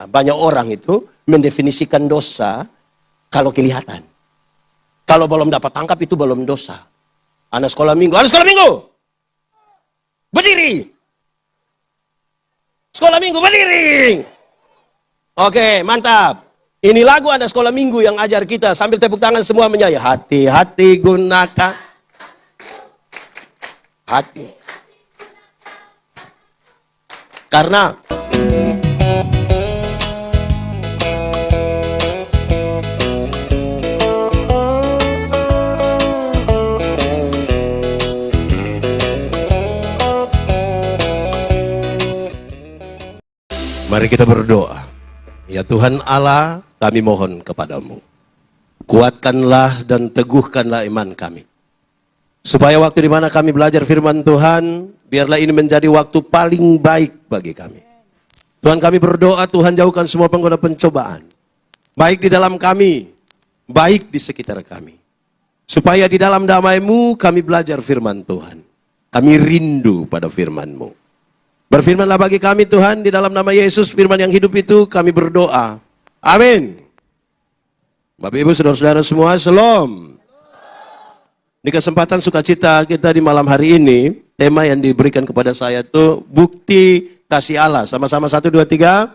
Banyak orang itu mendefinisikan dosa kalau kelihatan. Kalau belum dapat tangkap itu belum dosa. Anak sekolah minggu, berdiri. Sekolah minggu berdiri. Oke, mantap. Ini lagu anak sekolah minggu yang ajar kita sambil tepuk tangan semua menyanyi. Hati-hati gunakan hati. Karena mari kita berdoa. Ya Tuhan Allah, kami mohon kepadamu. Kuatkanlah dan teguhkanlah iman kami. Supaya waktu di mana kami belajar firman Tuhan, biarlah ini menjadi waktu paling baik bagi kami. Tuhan, kami berdoa, Tuhan jauhkan semua penggoda pencobaan. Baik di dalam kami, baik di sekitar kami. Supaya di dalam damai-Mu kami belajar firman Tuhan. Kami rindu pada firman-Mu. Berfirmanlah bagi kami Tuhan, di dalam nama Yesus, firman yang hidup itu kami berdoa. Amin. Bapak Ibu saudara-saudara semua, shalom. Di kesempatan sukacita kita di malam hari ini, tema yang diberikan kepada saya itu bukti kasih Allah. Sama-sama 1, 2, 3.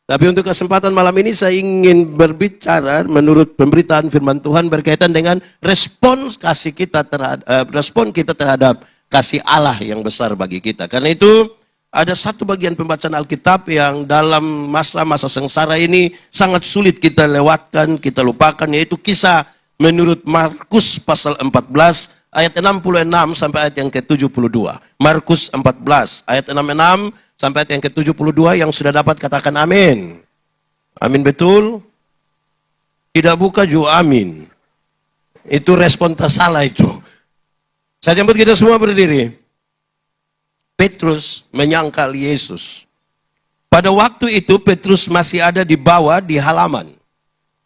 Tapi untuk kesempatan malam ini saya ingin berbicara menurut pemberitaan firman Tuhan berkaitan dengan respon kita terhadap kasih Allah yang besar bagi kita. Karena itu ada satu bagian pembacaan Alkitab yang dalam masa-masa sengsara ini sangat sulit kita lewatkan, kita lupakan, yaitu kisah menurut Markus pasal 14 ayat 66 sampai ayat yang ke-72. Markus 14 ayat 66 sampai ayat yang ke-72, yang sudah dapat katakan amin. Amin betul? Tidak buka juga amin. Itu respon tak salah itu. Saya jemput kita semua berdiri. Petrus menyangkal Yesus. Pada waktu itu Petrus masih ada di bawah di halaman.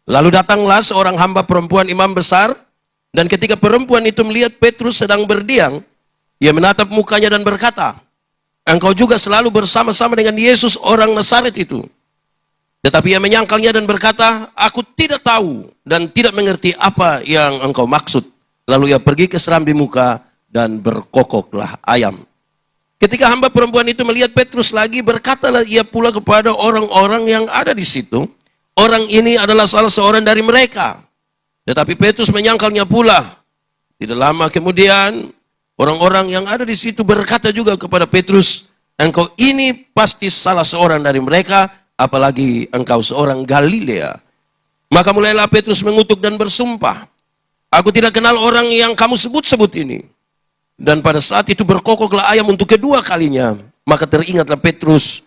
Lalu datanglah seorang hamba perempuan imam besar, dan ketika perempuan itu melihat Petrus sedang berdiam, ia menatap mukanya dan berkata, "Engkau juga selalu bersama-sama dengan Yesus orang Nazaret itu." Tetapi ia menyangkalnya dan berkata, "Aku tidak tahu dan tidak mengerti apa yang engkau maksud." Lalu ia pergi ke serambi muka dan berkokoklah ayam. Ketika hamba perempuan itu melihat Petrus lagi, berkatalah ia pula kepada orang-orang yang ada di situ, "Orang ini adalah salah seorang dari mereka." Tetapi Petrus menyangkalnya pula. Tidak lama kemudian, orang-orang yang ada di situ berkata juga kepada Petrus, "Engkau ini pasti salah seorang dari mereka, apalagi engkau seorang Galilea." Maka mulailah Petrus mengutuk dan bersumpah, "Aku tidak kenal orang yang kamu sebut-sebut ini." Dan pada saat itu berkokoklah ayam untuk kedua kalinya. Maka teringatlah Petrus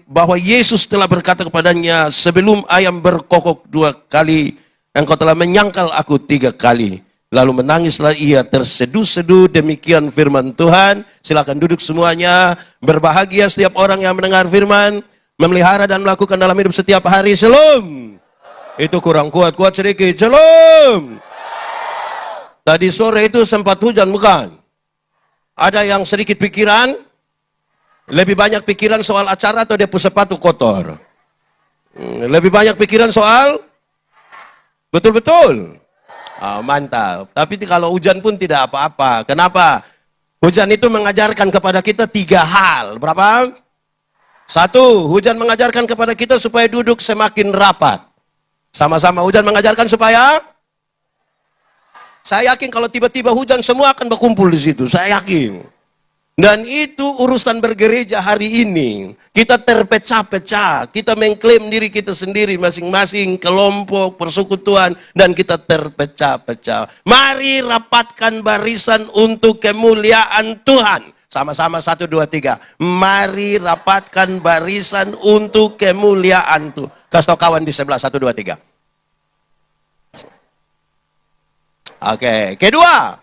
bahwa Yesus telah berkata kepadanya, "Sebelum ayam berkokok 2 kali, engkau telah menyangkal aku 3 kali." Lalu menangislah ia terseduh-seduh. Demikian firman Tuhan. Silakan duduk semuanya. Berbahagia setiap orang yang mendengar firman, memelihara dan melakukan dalam hidup setiap hari. Shalom. Itu kurang kuat sedikit. Shalom. Tadi sore itu sempat hujan bukan? Ada yang sedikit pikiran, lebih banyak pikiran soal acara atau dia sepatu kotor? Lebih banyak pikiran soal? Betul-betul? Oh, mantap. Tapi kalau hujan pun tidak apa-apa. Kenapa? Hujan itu mengajarkan kepada kita 3 hal. Berapa? 1, hujan mengajarkan kepada kita supaya duduk semakin rapat. Sama-sama hujan mengajarkan supaya? Saya yakin kalau tiba-tiba hujan semua akan berkumpul di situ. Saya yakin. Dan itu urusan bergereja hari ini. Kita terpecah-pecah. Kita mengklaim diri kita sendiri masing-masing kelompok, persekutuan, dan kita terpecah-pecah. Mari rapatkan barisan untuk kemuliaan Tuhan. Sama-sama 1, 2, 3. Mari rapatkan barisan untuk kemuliaan Tuhan. Kasih tau kawan di sebelah 1, 2, 3. Oke, kedua,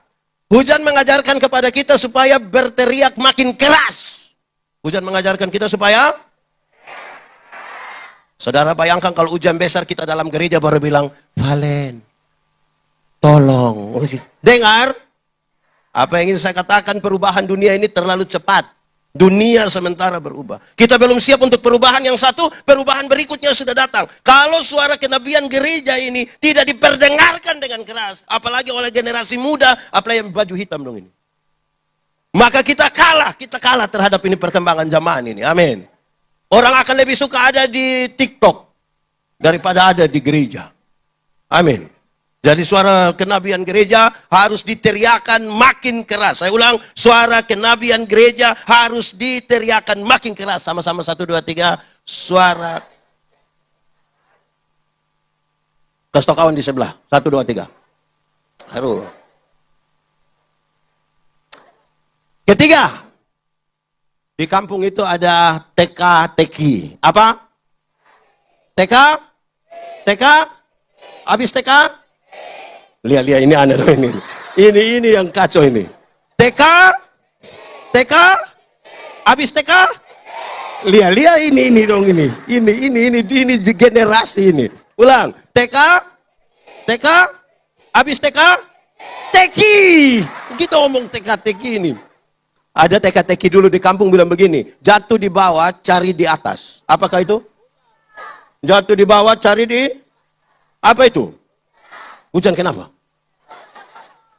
hujan mengajarkan kepada kita supaya berteriak makin keras. Hujan mengajarkan kita supaya? Saudara bayangkan kalau hujan besar kita dalam gereja baru bilang, "Valen, tolong." Dengar? Apa yang ingin saya katakan, perubahan dunia ini terlalu cepat. Dunia sementara berubah. Kita belum siap untuk perubahan yang satu, perubahan berikutnya sudah datang. Kalau suara kenabian gereja ini tidak diperdengarkan dengan keras, apalagi oleh generasi muda, apalagi yang baju hitam dong ini. Maka kita kalah terhadap ini perkembangan zaman ini. Amin. Orang akan lebih suka ada di TikTok daripada ada di gereja. Amin. Jadi suara kenabian gereja harus diteriakan makin keras. Saya ulang, suara kenabian gereja harus diteriakan makin keras. Sama-sama 1, 2, 3. Suara. Kasih tau kawan di sebelah. 1, 2, 3. Harus. Ketiga. Di kampung itu ada TK-TK. Apa? TK? TK? Habis TK? Lihat ini anak ini. Ini yang kacau ini. TK? TK? Habis TK? Lihat ini dong ini. Ini generasi ini. Ulang. TK? TK? Habis TK? Teki. Kita ngomong TK-TK ini. Ada TK-TK dulu di kampung bilang begini. Jatuh di bawah, cari di atas. Apakah itu? Jatuh di bawah, cari di... Apa itu? Hujan kenapa?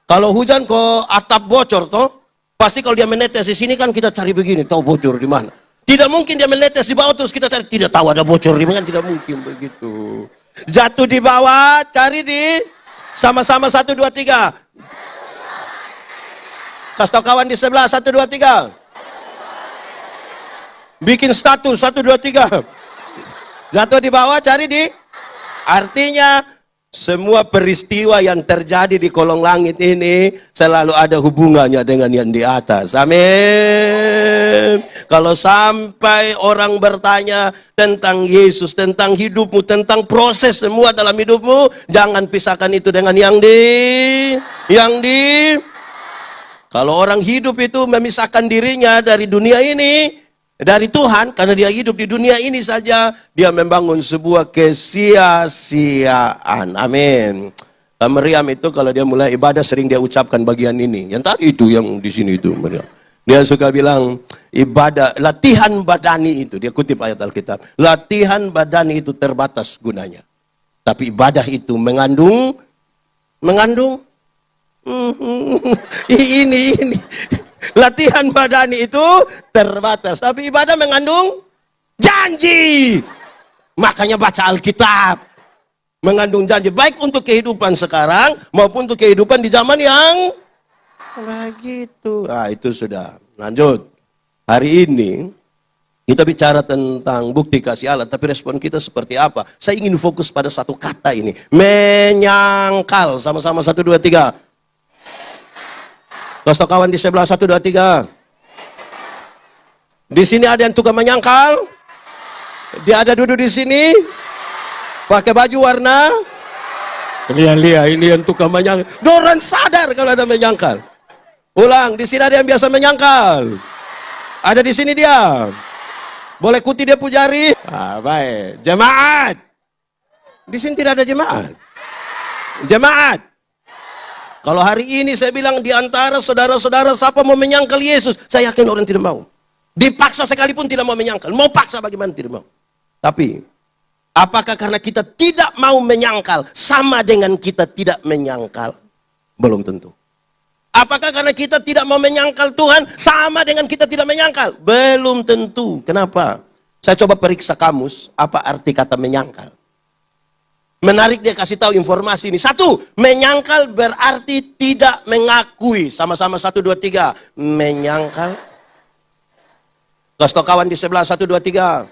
Kalau hujan kok atap bocor toh, pasti kalau dia menetes di sini kan kita cari begini, tahu bocor di mana. Tidak mungkin dia menetes di bawah terus kita cari, tidak tahu ada bocor di mana, tidak mungkin begitu. Jatuh di bawah, cari di sama-sama 1, 2, 3. Kasih tau kawan di sebelah 1, 2, 3. Bikin status 1, 2, 3. Jatuh di bawah, cari di. Artinya semua peristiwa yang terjadi di kolong langit ini selalu ada hubungannya dengan yang di atas. Amin. Kalau sampai orang bertanya tentang Yesus, tentang hidupmu, tentang proses semua dalam hidupmu, jangan pisahkan itu dengan yang di. Kalau orang hidup itu memisahkan dirinya dari dunia ini, dari Tuhan, karena dia hidup di dunia ini saja, dia membangun sebuah kesia-siaan. Amin. Meriam itu kalau dia mulai ibadah sering dia ucapkan bagian ini. Yang tadi itu, yang di sini itu. Meriam. Dia suka bilang, ibadah, latihan badani itu. Dia kutip ayat Alkitab. Latihan badani itu terbatas gunanya. Tapi ibadah itu mengandung. Ini. Latihan badani itu terbatas, tapi ibadah mengandung janji. Makanya baca Alkitab. Mengandung janji, baik untuk kehidupan sekarang maupun untuk kehidupan di zaman yang begitu. Nah, itu sudah. Lanjut. Hari ini kita bicara tentang bukti kasih Allah, tapi respon kita seperti apa? Saya ingin fokus pada satu kata ini. Menyangkal. Sama-sama 1, 2, 3. Kasih tau kawan di sebelah 1, 2, 3. Di sini ada yang tukang menyangkal. Dia ada duduk di sini. Pakai baju warna. Lihat ini yang tukang menyangkal. Doran sadar kalau ada menyangkal. Ulang, di sini ada yang biasa menyangkal. Ada di sini dia. Boleh kuti dia pujari. Baik. Jemaat. Di sini tidak ada jemaat. Jemaat. Kalau hari ini saya bilang di antara saudara-saudara siapa mau menyangkal Yesus, saya yakin orang tidak mau. Dipaksa sekalipun tidak mau menyangkal. Mau paksa bagaimana tidak mau. Tapi, apakah karena kita tidak mau menyangkal sama dengan kita tidak menyangkal? Belum tentu. Apakah karena kita tidak mau menyangkal Tuhan sama dengan kita tidak menyangkal? Belum tentu. Kenapa? Saya coba periksa kamus, apa arti kata menyangkal. Menarik dia kasih tahu informasi ini. 1, menyangkal berarti tidak mengakui. Sama-sama 1, 2, 3. Menyangkal. Kasih tahu kawan di sebelah 1, 2, 3.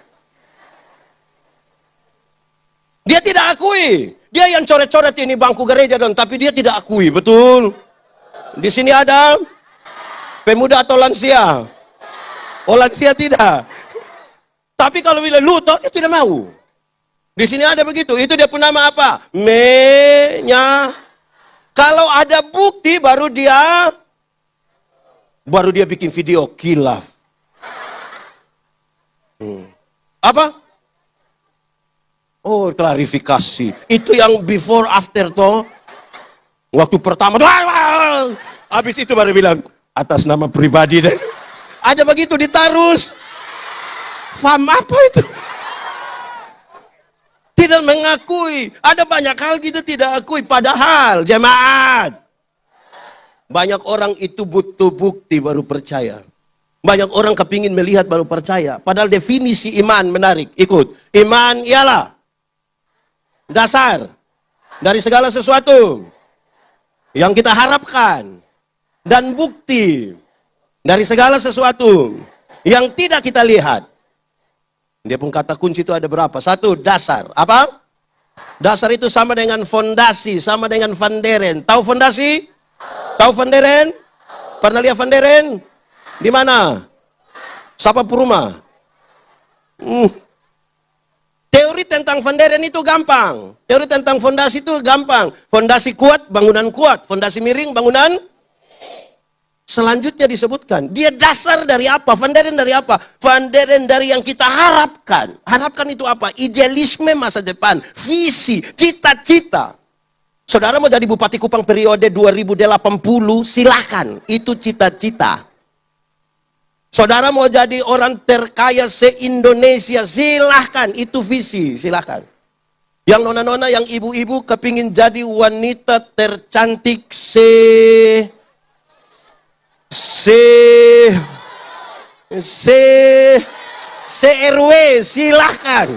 Dia tidak akui. Dia yang coret-coret ini bangku gereja dong, tapi dia tidak akui, betul. Di sini ada pemuda atau lansia. Oh, lansia tidak. Tapi kalau bilang lu toh, dia tidak mau. Di sini ada begitu. Itu dia pun nama apa? Kalau ada bukti baru dia bikin video kilaf. Apa? Oh, klarifikasi. Itu yang before after toh. Waktu pertama, habis itu baru bilang atas nama pribadi dan Ada begitu ditarus. Fam apa itu? Tidak mengakui. Ada banyak hal kita tidak akui. Padahal jemaat, banyak orang itu butuh bukti baru percaya. Banyak orang kepingin melihat baru percaya. Padahal definisi iman menarik. Ikut. Iman ialah dasar dari segala sesuatu yang kita harapkan. Dan bukti dari segala sesuatu yang tidak kita lihat. Dia pun kata kunci itu ada berapa? Satu, dasar. Apa? Dasar itu sama dengan fondasi, sama dengan vanderen. Tahu fondasi? Tahu vanderen? Pernah lihat vanderen? Di mana? Siapa rumah? Teori tentang vanderen itu gampang. Teori tentang fondasi itu gampang. Fondasi kuat, bangunan kuat. Fondasi miring, bangunan. Selanjutnya disebutkan, dia dasar dari apa? Vanderen dari apa? Vanderen dari yang kita harapkan. Harapkan itu apa? Idealisme masa depan, visi, cita-cita. Saudara mau jadi Bupati Kupang periode 2080, silakan. Itu cita-cita. Saudara mau jadi orang terkaya se-Indonesia, silahkan. Itu visi, silahkan. Yang nona-nona, yang ibu-ibu kepingin jadi wanita tercantik CRW, silahkan.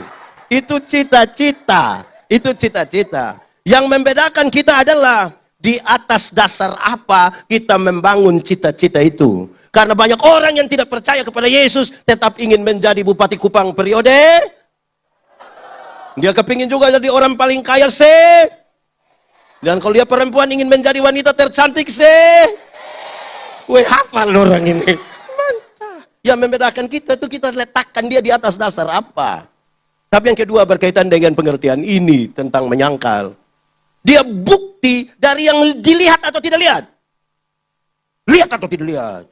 Itu cita-cita. Itu cita-cita. Yang membedakan kita adalah di atas dasar apa kita membangun cita-cita itu. Karena banyak orang yang tidak percaya kepada Yesus tetap ingin menjadi Bupati Kupang periode. Dia kepingin juga jadi orang paling kaya dan kalau dia perempuan ingin menjadi wanita tercantik Weh, hafal orang ini. Mantap. Yang membedakan kita itu kita letakkan dia di atas dasar apa. Tapi yang kedua berkaitan dengan pengertian ini tentang menyangkal. Dia bukti dari yang dilihat atau tidak lihat. Lihat atau tidak lihat.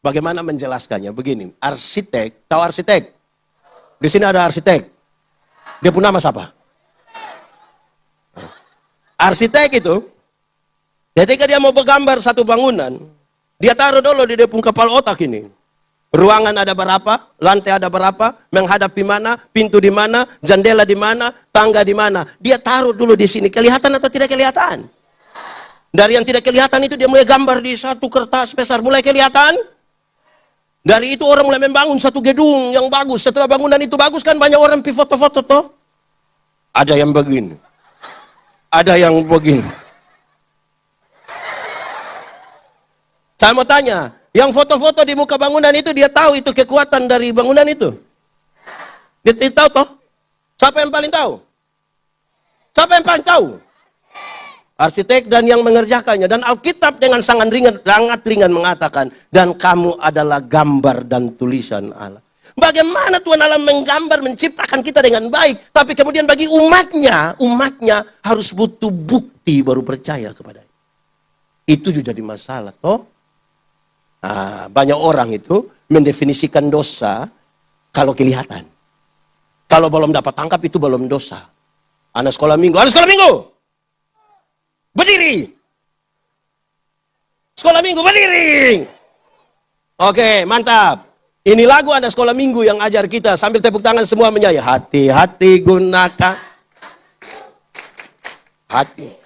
Bagaimana menjelaskannya? Begini, arsitek, tahu arsitek? Di sini ada arsitek. Dia punya nama siapa? Arsitek itu, ketika dia mau bergambar satu bangunan, dia taruh dulu di depung kepala otak ini. Ruangan ada berapa, lantai ada berapa, menghadap di mana, pintu di mana, jendela di mana, tangga di mana. Dia taruh dulu di sini. Kelihatan atau tidak kelihatan? Dari yang tidak kelihatan itu dia mulai gambar di satu kertas besar. Mulai kelihatan? Dari itu orang mulai membangun satu gedung yang bagus. Setelah bangunan itu bagus kan banyak orang pi foto-foto toh. Ada yang begini. Ada yang begini. Saya mau tanya, yang foto-foto di muka bangunan itu dia tahu itu kekuatan dari bangunan itu? Dia tahu toh? Siapa yang paling tahu? Siapa yang paling tahu? Arsitek dan yang mengerjakannya. Dan Alkitab dengan sangat ringan mengatakan, dan kamu adalah gambar dan tulisan Allah. Bagaimana Tuhan Allah menggambar, menciptakan kita dengan baik, tapi kemudian bagi umatnya harus butuh bukti baru percaya kepadanya. Itu juga jadi masalah toh. Nah, banyak orang itu mendefinisikan dosa kalau kelihatan. Kalau belum dapat tangkap itu belum dosa. Anak sekolah minggu, berdiri. Sekolah minggu berdiri. Oke, mantap. Ini lagu anak sekolah minggu yang ajar kita sambil tepuk tangan semua menyanyi. Hati-hati gunakan hati.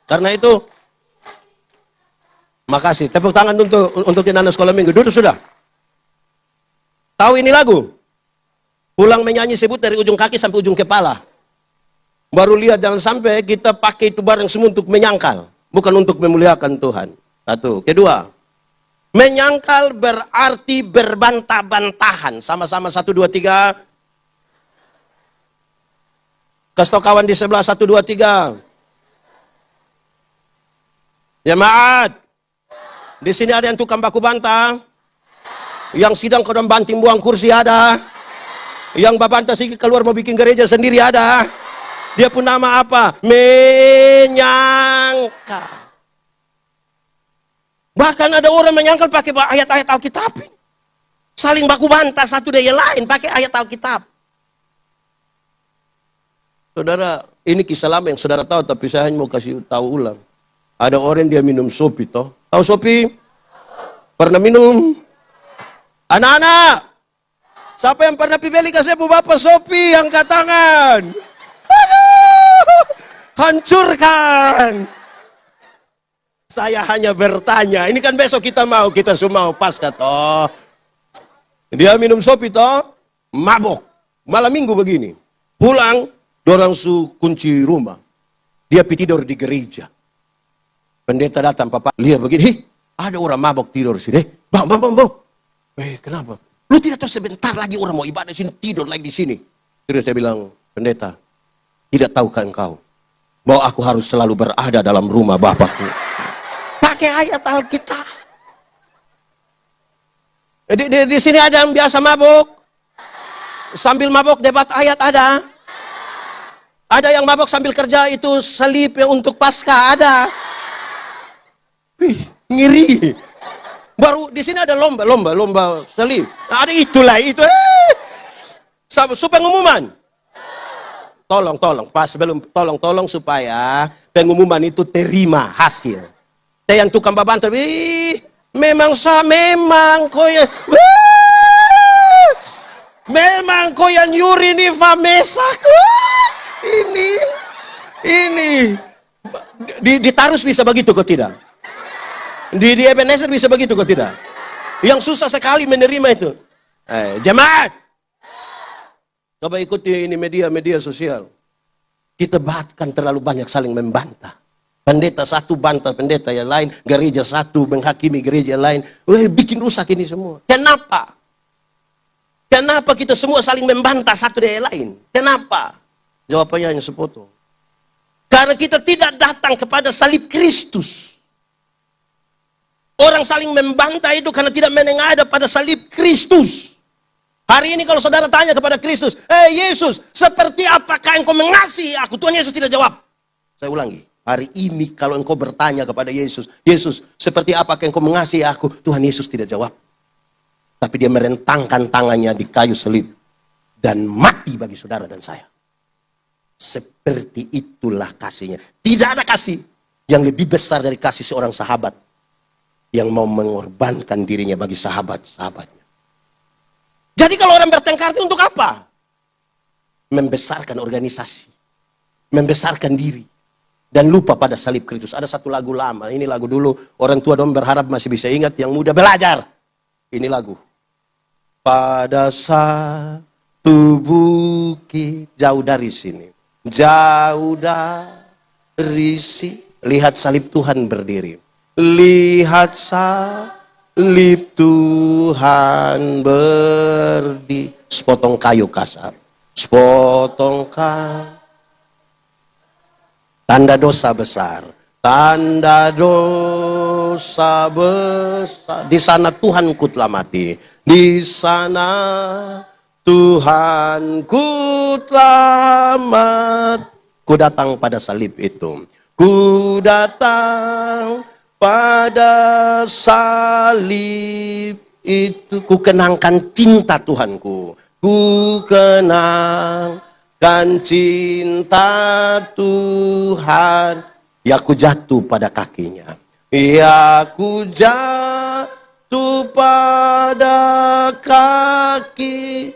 Karena itu, makasih. Tepuk tangan untuk anak sekolah minggu. Duduk sudah. Tahu ini lagu? Pulang menyanyi sebut dari ujung kaki sampai ujung kepala. Baru lihat jangan sampai kita pakai itu bareng semua untuk menyangkal. Bukan untuk memuliakan Tuhan. Satu. Kedua. Menyangkal berarti berbantah-bantahan. Sama-sama 1, 2, 3. Kasih kawan di sebelah 1, 2, 3. Jemaat, di sini ada yang tukang baku bantah, yang sidang kodam banting buang kursi ada, yang babanta sikit keluar mau bikin gereja sendiri ada. Dia pun nama apa? Menyangkal. Bahkan ada orang menyangkal pakai ayat-ayat Alkitab. Saling baku bantah satu dengan yang lain pakai ayat Alkitab. Saudara, Ini kisah lama yang saudara tahu, tapi saya hanya mau kasih tahu ulang. Ada orang dia minum sopi toh. Tahu sopi? Pernah minum? Anak-anak, siapa yang pernah beli kasih bapak sopi? Angkat tangan. Aduh, hancurkan. Saya hanya bertanya. Ini kan besok kita semua mau pasca toh. Dia minum sopi toh, mabok. Malam minggu begini. Pulang, dorang kunci rumah. Dia tidur di gereja. Pendeta datang, papa lihat begini, ada orang mabok tidur sini. Bang. Kenapa? Lu tidak tahu sebentar lagi orang mau ibadah sini, tidur lagi di sini. Terus saya bilang, pendeta, tidak tahukah engkau bahwa aku harus selalu berada dalam rumah Bapakku? Pakai ayat Alkitab. Di sini ada yang biasa mabok. Sambil mabok debat ayat ada. Ada yang mabok sambil kerja itu salib untuk Paskah ada. Wih, ngiri. Baru di sini ada lomba salib. Ada itulah itu. Supaya pengumuman. Tolong supaya pengumuman itu terima hasil. Saya yang tukang babantar, memang kau yang memang kau yang nyuri nih Famesak. Ini di Tarus bisa begitu kok tidak? Di Ebenezer bisa begitu kok tidak? Yang susah sekali menerima itu. Jemaat, coba ikuti ini media sosial. Kita bahkan terlalu banyak saling membantah. Pendeta satu bantah pendeta yang lain, gereja satu menghakimi gereja lain. Bikin rusak ini semua. Kenapa? Kenapa kita semua saling membantah satu dengan yang lain? Kenapa? Jawabannya hanya sepotong. Karena kita tidak datang kepada salib Kristus. Orang saling membantah itu karena tidak menengada pada salib Kristus. Hari ini kalau saudara tanya kepada Kristus, Yesus, seperti apakah engkau mengasihi aku? Tuhan Yesus tidak jawab. Saya ulangi. Hari ini kalau engkau bertanya kepada Yesus, Yesus, seperti apakah engkau mengasihi aku? Tuhan Yesus tidak jawab. Tapi dia merentangkan tangannya di kayu salib dan mati bagi saudara dan saya. Seperti itulah kasihnya. Tidak ada kasih yang lebih besar dari kasih seorang sahabat yang mau mengorbankan dirinya bagi sahabat-sahabatnya. Jadi kalau orang bertengkar itu untuk apa? Membesarkan organisasi, membesarkan diri, dan lupa pada salib Kristus. Ada satu lagu lama, ini lagu dulu, orang tua dong berharap masih bisa ingat, yang muda belajar. Ini lagu. Pada satu bukit jauh dari sini, jauh dari sini, lihat salib Tuhan berdiri. Lihat salib Tuhan berdiri. Sepotong kayu kasar, sepotong kayu. Tanda dosa besar, tanda dosa besar. Di sana Tuhanku telah mati. Di sana Tuhanku telah mati. Ku datang pada salib itu. Ku datang pada salib itu. Ku kenangkan cinta Tuhanku. Ku kenangkan cinta Tuhan. Ya ku jatuh pada kakinya. Ya ku jatuh pada kaki.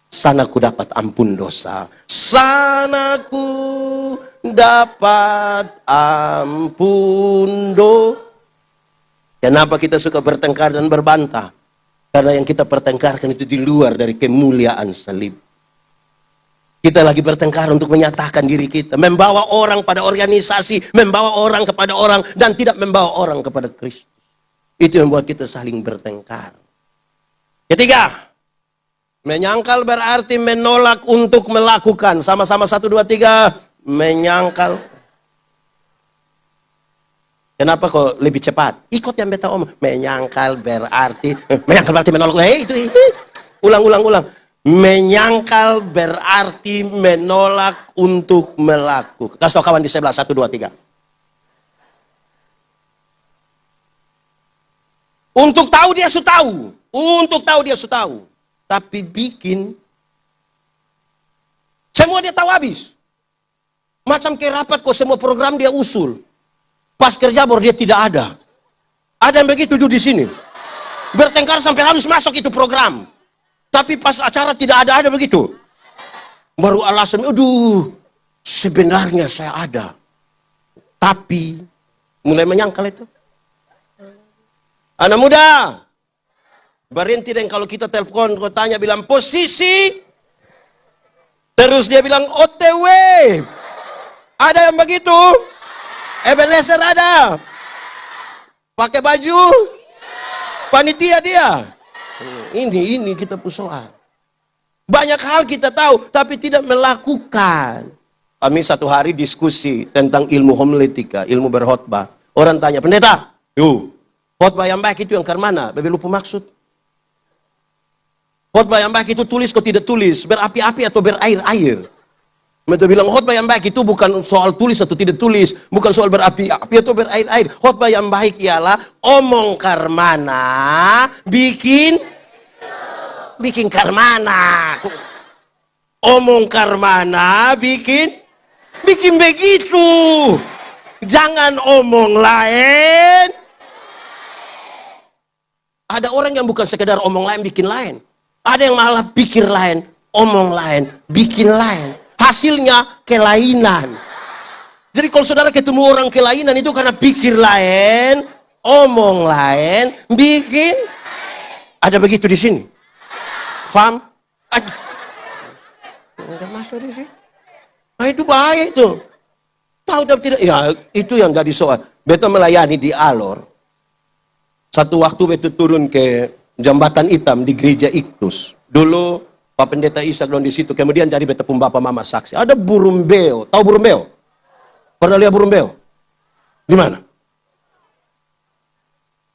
Sana ku dapat ampun dosa. Sana ku dapat ampun dosa. Kenapa kita suka bertengkar dan berbantah? Karena yang kita pertengkarkan itu di luar dari kemuliaan salib. Kita lagi bertengkar untuk menyatakan diri kita. Membawa orang pada organisasi. Membawa orang kepada orang. Dan tidak membawa orang kepada Kristus. Itu yang membuat kita saling bertengkar. Ketiga. Menyangkal berarti menolak untuk melakukan. Sama-sama 1, 2, 3. Menyangkal. Kenapa kok lebih cepat? Ikut yang beta om. Menyangkal berarti. Menyangkal berarti menolak. Itu. Ulang. Menyangkal berarti menolak untuk melakukan. Kasih tau kawan di sebelah. 1, 2, 3. Untuk tahu dia sudah tahu. Untuk tahu dia sudah tahu. Tapi bikin. Semua dia tahu habis. Macam kayak rapat kok semua program dia usul. Pas kerja baru dia tidak ada. Ada yang begitu di sini. Bertengkar sampai harus masuk itu program. Tapi pas acara tidak ada begitu. Baru alasan, aduh, sebenarnya saya ada. Tapi, mulai menyangkal itu. Anak muda, berhenti dan kalau kita telepon, kau tanya, bilang posisi. Terus dia bilang OTW. Ada yang begitu? Ebenezer ada. Pakai baju. Panitia dia. Ini kita soal. Banyak hal kita tahu, tapi tidak melakukan. Kami satu hari diskusi tentang ilmu homiletika, ilmu berkhotbah. Orang tanya, pendeta, yuk, khotbah yang baik itu yang ke mana? Bebe lupa maksud. Khotbah yang baik itu tulis kok tidak tulis, berapi-api atau berair-air. Mereka bilang khotbah yang baik itu bukan soal tulis atau tidak tulis, bukan soal berapi-api atau berair-air. Khotbah yang baik ialah omong karmana, bikin karmana. Omong karmana, bikin begitu. Jangan omong lain. Ada orang yang bukan sekedar omong lain, bikin lain. Ada yang malah pikir lain, omong lain, bikin lain. Hasilnya kelainan. Jadi kalau saudara ketemu orang kelainan itu karena pikir lain, omong lain, bikin. Ada begitu di sini. Faham? Enggak masuk di sini. Nah itu bahaya itu. Tahu tapi tidak. Ya itu yang jadi soal. Beto melayani di Alor. Satu waktu beto turun ke Jembatan Hitam di gereja Iktus. Dulu Pak Pendeta Ishak di situ. Kemudian jadi beto pembapa mama saksi. Ada burung beo. Tahu burung beo? Pernah lihat burung beo? Di mana?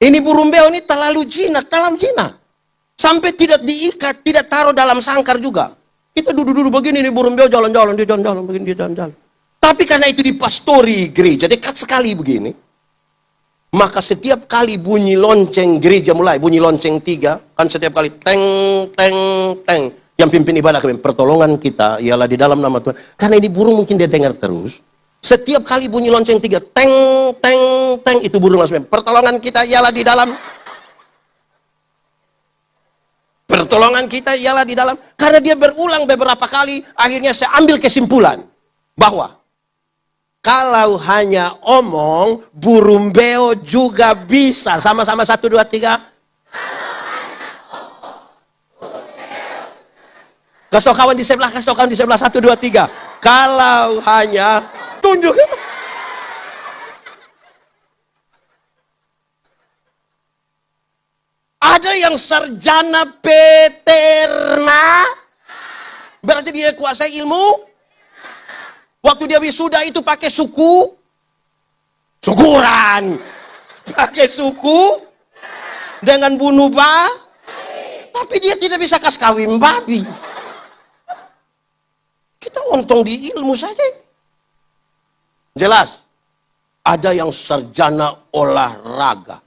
Ini burung beo ini terlalu jinak, sampai tidak diikat, tidak taruh dalam sangkar juga. Kita duduk-duduk begini, ini burung beo jalan-jalan, dia jalan-jalan, begini dia jalan-jalan. Tapi karena itu dipastori gereja, dekat sekali begini, maka setiap kali bunyi lonceng gereja mulai, bunyi lonceng 3, kan setiap kali teng, teng, teng. Yang pimpin ibadah kami, pertolongan kita ialah di dalam nama Tuhan. Karena ini burung mungkin dia dengar terus. Setiap kali bunyi lonceng 3, teng, teng, teng, itu burung langsung. Pertolongan kita ialah di dalam. Pertolongan kita ialah di dalam. Karena dia berulang beberapa kali, akhirnya saya ambil kesimpulan. Bahwa, kalau hanya omong, burung beo juga bisa. Sama-sama 1, 2, 3. Kasih tau kawan di sebelah, 1, 2, 3. Kalau hanya tunjuk. Ada yang sarjana peternak, berarti dia kuasai ilmu. Waktu dia wisuda itu pakai syukuran, pakai suku dengan bunuh tapi dia tidak bisa kas kawin babi. Kita untung di ilmu saja. Jelas. Ada yang sarjana olahraga.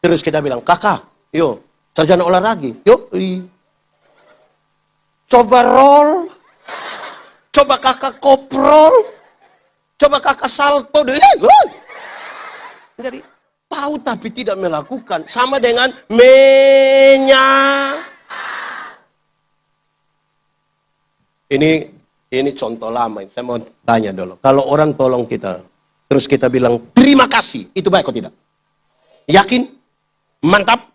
Terus kita bilang, kakak, yuk, sarjana olahraga. Yuk, coba roll. Coba kakak koprol. Coba kakak salto. Jadi, tahu tapi tidak melakukan. Sama dengan Ini contoh lama. Saya mau tanya dulu. Kalau orang tolong kita, terus kita bilang terima kasih, itu baik atau tidak? Yakin? Mantap?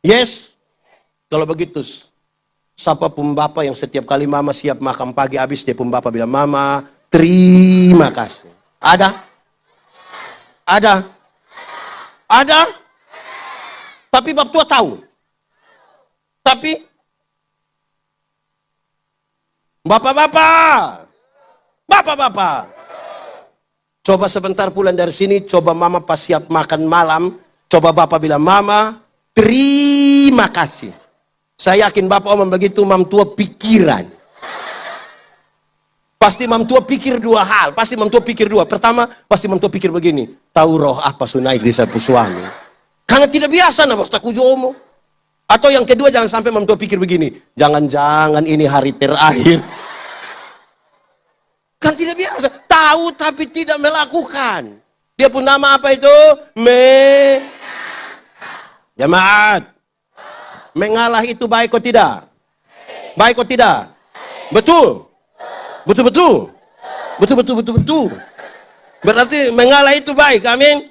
Yes? Kalau begitu, siapa pun bapak yang setiap kali mama siap makan pagi habis, dia pun bapak bilang, mama, terima kasih. Ada? Ada? Ada? Tapi bab tua tahu. Tapi Bapak-bapak, coba sebentar pulang dari sini, coba mama pas siap makan malam, coba bapak bilang, mama, terima kasih. Saya yakin bapak omong begitu, mam tua pikiran. Pasti mam tua pikir dua hal, Pertama, pasti mam tua pikir begini, tahu roh apa sunaik di sapu suami. Karena tidak biasa, nah, bos takujo omong. Atau yang kedua, jangan sampai memtua pikir begini, jangan-jangan ini hari terakhir. Kan tidak biasa. Tahu tapi tidak melakukan. Dia pun nama apa itu? Jemaat. Mengalah itu baik atau tidak? Baik atau tidak? Betul. Betul. Berarti mengalah itu baik. Amin.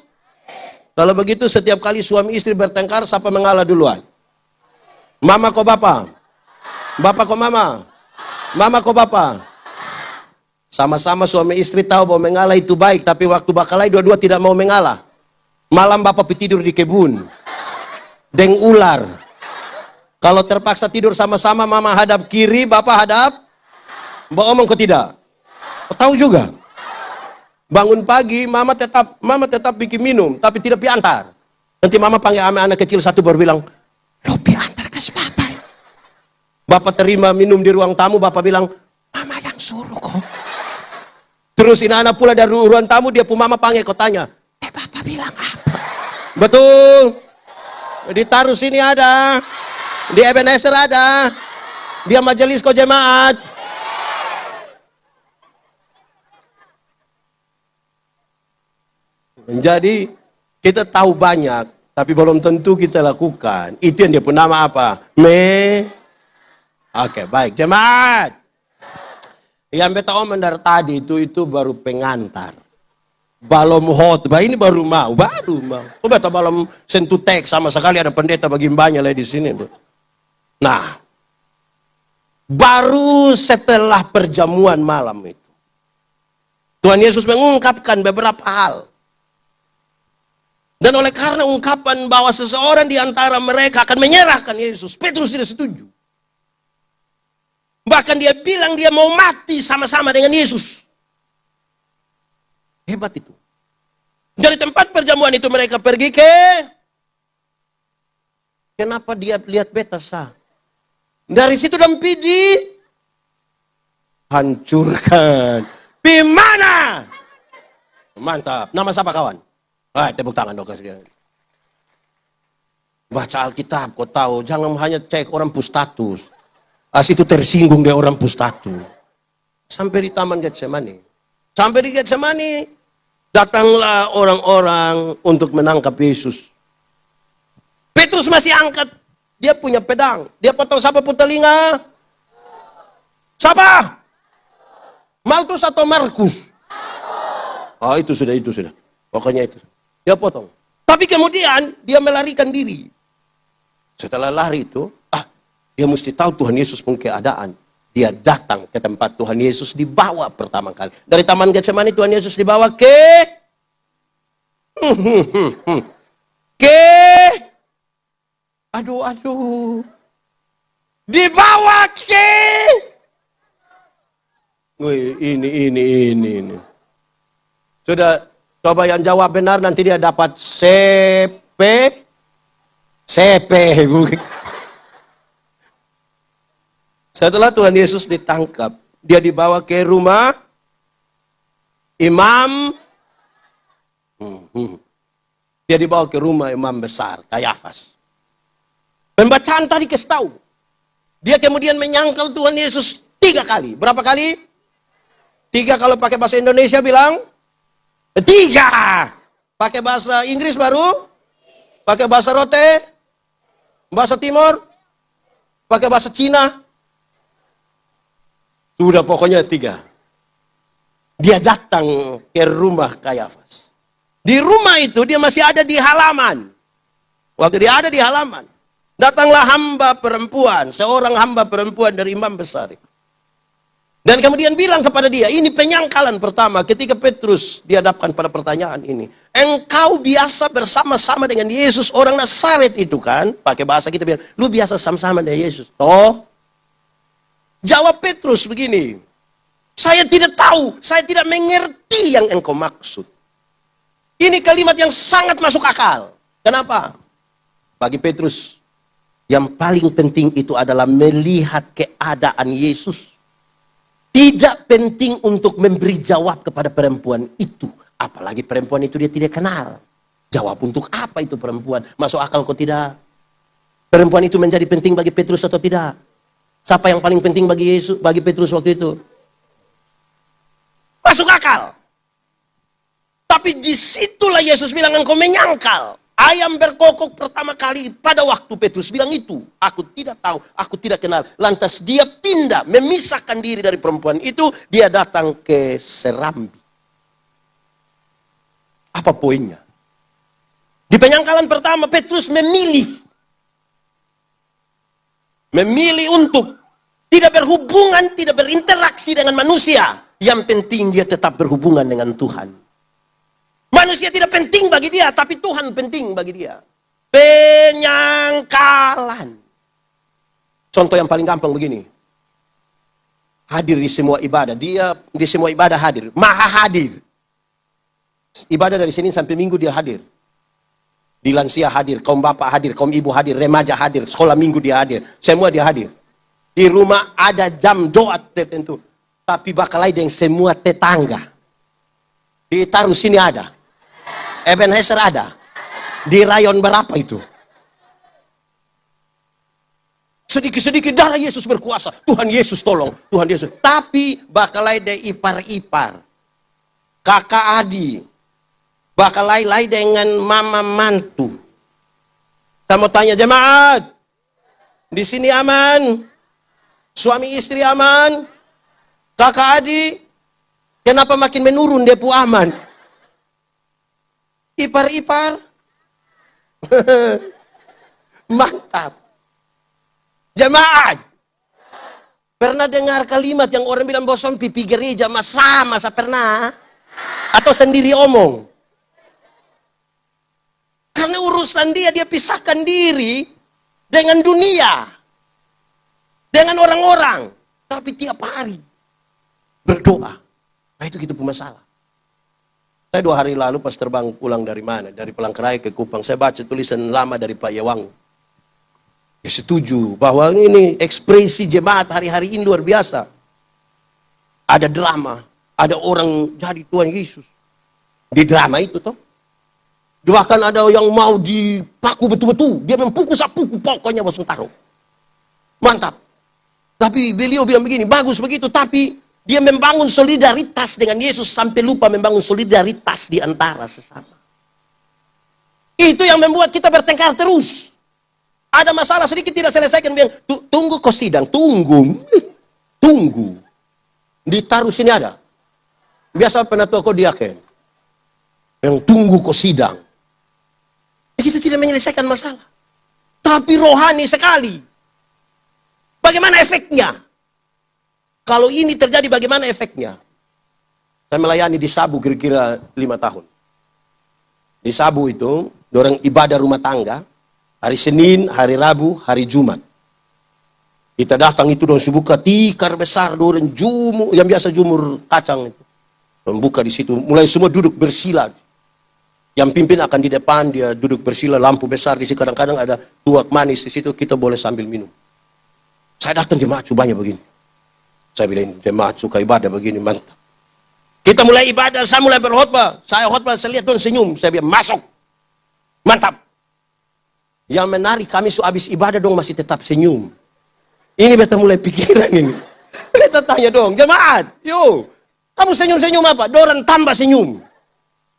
Kalau begitu setiap kali suami istri bertengkar, siapa mengalah duluan? Mama kok bapak? Bapak kok mama? Mama kok bapak? Sama-sama suami istri tahu bahwa mengalah itu baik, tapi waktu bakalai dua-dua tidak mau mengalah. Malam bapak tidur di kebun. Deng ular. Kalau terpaksa tidur sama-sama, mama hadap kiri, bapak hadap. Mbak omong kok tidak? Tahu juga. Bangun pagi, mama tetap bikin minum, tapi tidak piantar. Nanti mama panggil anak kecil satu baru bilang, lo piantar kasih bapak. Bapak terima minum di ruang tamu, bapak bilang, mama yang suruh kok. Terus ini anak pula dari ruang tamu, dia pun mama panggil, kau tanya, bapak bilang apa? Betul. Ditaruh sini ada, di Ebenezer ada, dia majelis kok jemaat. Jadi kita tahu banyak, tapi belum tentu kita lakukan. Itu yang dia pun nama apa? Oke, baik. Jemaat. Yang beta omong dari tadi itu baru pengantar. Belum khotbah, ini baru mau. Oh, beta belum sentuh teks sama sekali, ada pendeta bagi mbaknya lah di sini. Nah, baru setelah perjamuan malam itu, Tuhan Yesus mengungkapkan beberapa hal. Dan oleh karena ungkapan bahwa seseorang di antara mereka akan menyerahkan Yesus, Petrus tidak setuju. Bahkan dia bilang dia mau mati sama-sama dengan Yesus. Hebat itu. Dari tempat perjamuan itu mereka pergi ke... Kenapa dia lihat Betesda? Dari situ Dampidi hancurkan. Bimana? Mantap. Nama siapa kawan? Tepuk tangan dong kasih dia. Baca Alkitab, kau tahu. Jangan hanya cek orang pustatus. Itu tersinggung dia orang pustatus. Sampai di Taman Getsemani. Sampai di Getsemani, datanglah orang-orang untuk menangkap Yesus. Petrus masih angkat. Dia punya pedang. Dia potong siapa pun telinga? Siapa? Malkus atau Markus? Oh, itu sudah. Pokoknya itu. Dia potong. Tapi kemudian dia melarikan diri. Setelah lari itu, dia mesti tahu Tuhan Yesus pun keadaan. Dia datang ke tempat Tuhan Yesus dibawa pertama kali. Dari Taman Getsemani Tuhan Yesus dibawa ke aduh. Dibawa ke ini. Sudah. Coba yang jawab benar nanti dia dapat CP. Setelah Tuhan Yesus ditangkap, dia dibawa ke rumah imam. Dia dibawa ke rumah imam besar, Kayafas. Pembacaan tadi kasih tahu. Dia kemudian menyangkal Tuhan Yesus 3 kali. Berapa kali? 3 kalau pakai bahasa Indonesia bilang? 3. Pakai bahasa Inggris baru? Pakai bahasa Rote? Bahasa Timur? Pakai bahasa Cina? Sudah pokoknya 3. Dia datang ke rumah Kayafas. Di rumah itu dia masih ada di halaman. Waktu dia ada di halaman, datanglah seorang hamba perempuan dari imam besar. Dan kemudian bilang kepada dia, ini penyangkalan pertama ketika Petrus dihadapkan pada pertanyaan ini. Engkau biasa bersama-sama dengan Yesus, orang Nazaret itu kan? Pakai bahasa kita bilang, lu biasa sama-sama dengan Yesus. Toh? Jawab Petrus begini, saya tidak tahu, saya tidak mengerti yang engkau maksud. Ini kalimat yang sangat masuk akal. Kenapa? Bagi Petrus, yang paling penting itu adalah melihat keadaan Yesus. Tidak penting untuk memberi jawab kepada perempuan itu. Apalagi perempuan itu dia tidak kenal. Jawab untuk apa itu perempuan? Masuk akal kok tidak? Perempuan itu menjadi penting bagi Petrus atau tidak? Siapa yang paling penting bagi Yesus, bagi Petrus waktu itu? Masuk akal. Tapi disitulah Yesus bilang, engkau menyangkal. Ayam berkokok pertama kali pada waktu Petrus bilang itu. Aku tidak tahu, aku tidak kenal. Lantas dia pindah, memisahkan diri dari perempuan itu. Dia datang ke Serambi. Apa poinnya? Di penyangkalan pertama, Petrus memilih untuk tidak berhubungan, tidak berinteraksi dengan manusia. Yang penting dia tetap berhubungan dengan Tuhan. Manusia tidak penting bagi dia, tapi Tuhan penting bagi dia. Penyangkalan. Contoh yang paling gampang begini. Hadir di semua ibadah. Dia di semua ibadah hadir. Maha hadir. Ibadah dari Senin sampai Minggu dia hadir. Di lansia hadir, kaum bapak hadir, kaum ibu hadir, remaja hadir, sekolah minggu dia hadir. Semua dia hadir. Di rumah ada jam doa tertentu. Tapi bakal ada yang semua tetangga. Ditaruh sini ada. Ebenezer ada. Di rayon berapa itu? Sedikit-sedikit darah Yesus berkuasa. Tuhan Yesus tolong. Tuhan Yesus. Tapi bakal ada ipar-ipar. Kakak adik. Bakal lay dengan mama mantu. Kamu tanya jemaat, di sini aman? Suami istri aman? Kakak adik, kenapa makin menurun dia pu aman? Ipar-ipar, mantap. Jemaat, pernah dengar kalimat yang orang bilang bosom pipi gereja masa pernah? Atau sendiri omong? Karena urusan dia pisahkan diri dengan dunia. Dengan orang-orang. Tapi tiap hari berdoa. Nah itu kita punya masalah. Saya 2 hari lalu pas terbang pulang dari mana? Dari Palangkaraya ke Kupang. Saya baca tulisan lama dari Pak Yewang. Dia setuju bahwa ini ekspresi jemaat hari-hari ini luar biasa. Ada drama. Ada orang jadi Tuhan Yesus. Di drama itu toh. Bahkan ada yang mau dipaku betul-betul. Dia mempuku sapuku, pokoknya langsung taruh. Mantap. Tapi beliau bilang begini, bagus begitu. Tapi dia membangun solidaritas dengan Yesus sampai lupa membangun solidaritas di antara sesama. Itu yang membuat kita bertengkar terus. Ada masalah sedikit tidak selesaikan. Bilang, tunggu kau sidang. Tunggu. Ditaruh sini ada. Biasa penatua kau diaken. Yang tunggu kau sidang. Kita tidak menyelesaikan masalah. Tapi rohani sekali. Bagaimana efeknya? Kalau ini terjadi bagaimana efeknya? Saya melayani di Sabu kira-kira 5 tahun. Di Sabu itu, orang ibadah rumah tangga. Hari Senin, hari Rabu, hari Jumat. Kita datang itu dan buka tikar besar. Orang jumur, yang biasa jumur kacang itu. Membuka di situ. Mulai semua duduk bersila. Yang pimpin akan di depan, dia duduk bersila, lampu besar di situ. Kadang-kadang ada tuak manis di situ, kita boleh sambil minum. Saya datang jemaat banyak begini. Saya bilang, jemaat suka ibadah begini, mantap. Kita mulai ibadah, saya mulai berkhotbah. Saya khotbah, saya lihat Tuhan senyum. Saya bilang, masuk. Mantap. Yang menarik, kami habis ibadah dong masih tetap senyum. Ini beta mulai pikiran ini. Beta tanya dong, jemaat, yuk. Kamu senyum-senyum apa? Dorang tambah senyum.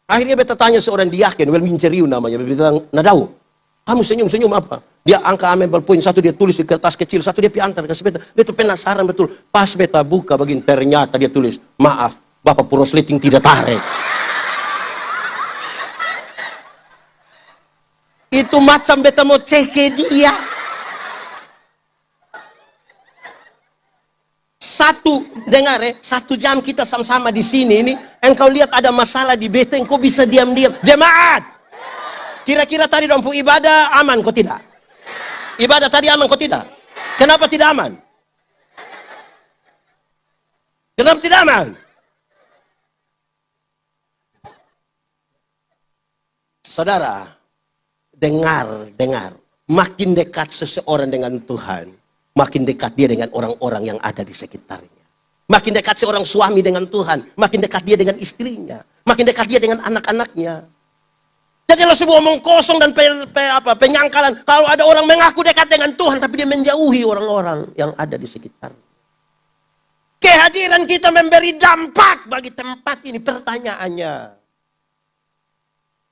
Akhirnya beta tanya seorang diaken, Welmin Ceriu namanya. Beta bilang, Nadau, kamu senyum-senyum apa? Dia angka ambil poin, satu dia tulis di kertas kecil, satu dia piantar kasih beta. Beta penasaran betul. Pas beta buka begini, ternyata dia tulis, maaf, Bapak Purosleting tidak tarik. Itu macam beta mau cek dia. Dengar 1 jam kita sama-sama di sini ini, engkau lihat ada masalah di beta, engkau bisa diam-diam. Jemaat, kira-kira tadi dompu ibadah aman kok tidak? Ibadah tadi aman kok tidak? Kenapa tidak aman? Kenapa tidak aman? Saudara, dengar. Makin dekat seseorang dengan Tuhan, makin dekat dia dengan orang-orang yang ada di sekitarnya. Makin dekat seorang suami dengan Tuhan, makin dekat dia dengan istrinya, makin dekat dia dengan anak-anaknya. Jadi kalau sebuah omong kosong dan penyangkalan, kalau ada orang mengaku dekat dengan Tuhan, tapi dia menjauhi orang-orang yang ada di sekitar. Kehadiran kita memberi dampak bagi tempat ini. Pertanyaannya,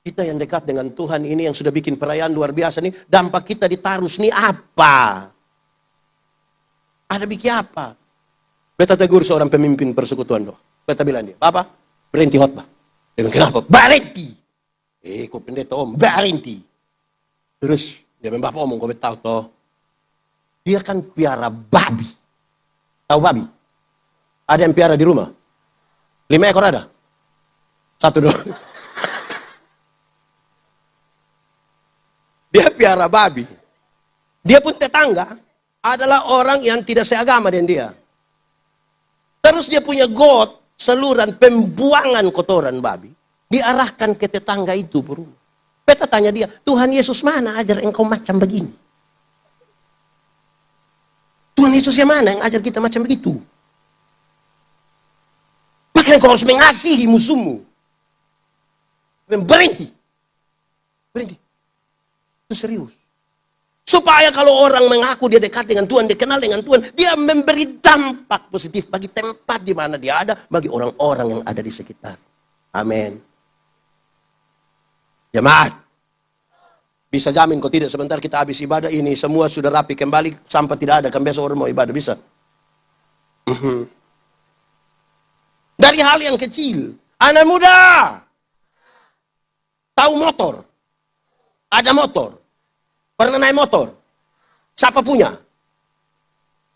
kita yang dekat dengan Tuhan ini yang sudah bikin perayaan luar biasa nih, dampak kita di Tarus nih apa? Ada bikin apa? Beta tegur seorang pemimpin persekutuan doa. Beta bilang dia, Bapak, berhenti khotbah. Dia bilang, kenapa? Berhenti. Kok pendeta om, berhenti. Terus, dia bilang, Bapak omong, kau tahu toh. Dia kan piara babi. Tahu babi? Ada yang piara di rumah? 5 ekor ada? 1 doang. Dia piara babi. Dia pun tetangga adalah orang yang tidak seagama dengan dia. Terus dia punya got, saluran pembuangan kotoran babi. Diarahkan ke tetangga itu berumah. Beta tanya dia, Tuhan Yesus mana ajar engkau macam begini? Tuhan Yesus yang mana yang ajar kita macam begitu? Makanya kau harus mengasihi musuhmu. Berhenti. Berhenti. Itu serius. Supaya kalau orang mengaku dia dekat dengan Tuhan, dia kenal dengan Tuhan, dia memberi dampak positif bagi tempat di mana dia ada, bagi orang-orang yang ada di sekitar. Amin. Jemaat, bisa jamin kok tidak sebentar kita habis ibadah ini, semua sudah rapi kembali, sampah tidak ada, kan besok orang mau ibadah, bisa? Dari hal yang kecil, anak muda, tahu motor? Ada motor? Pernah naik motor? Siapa punya?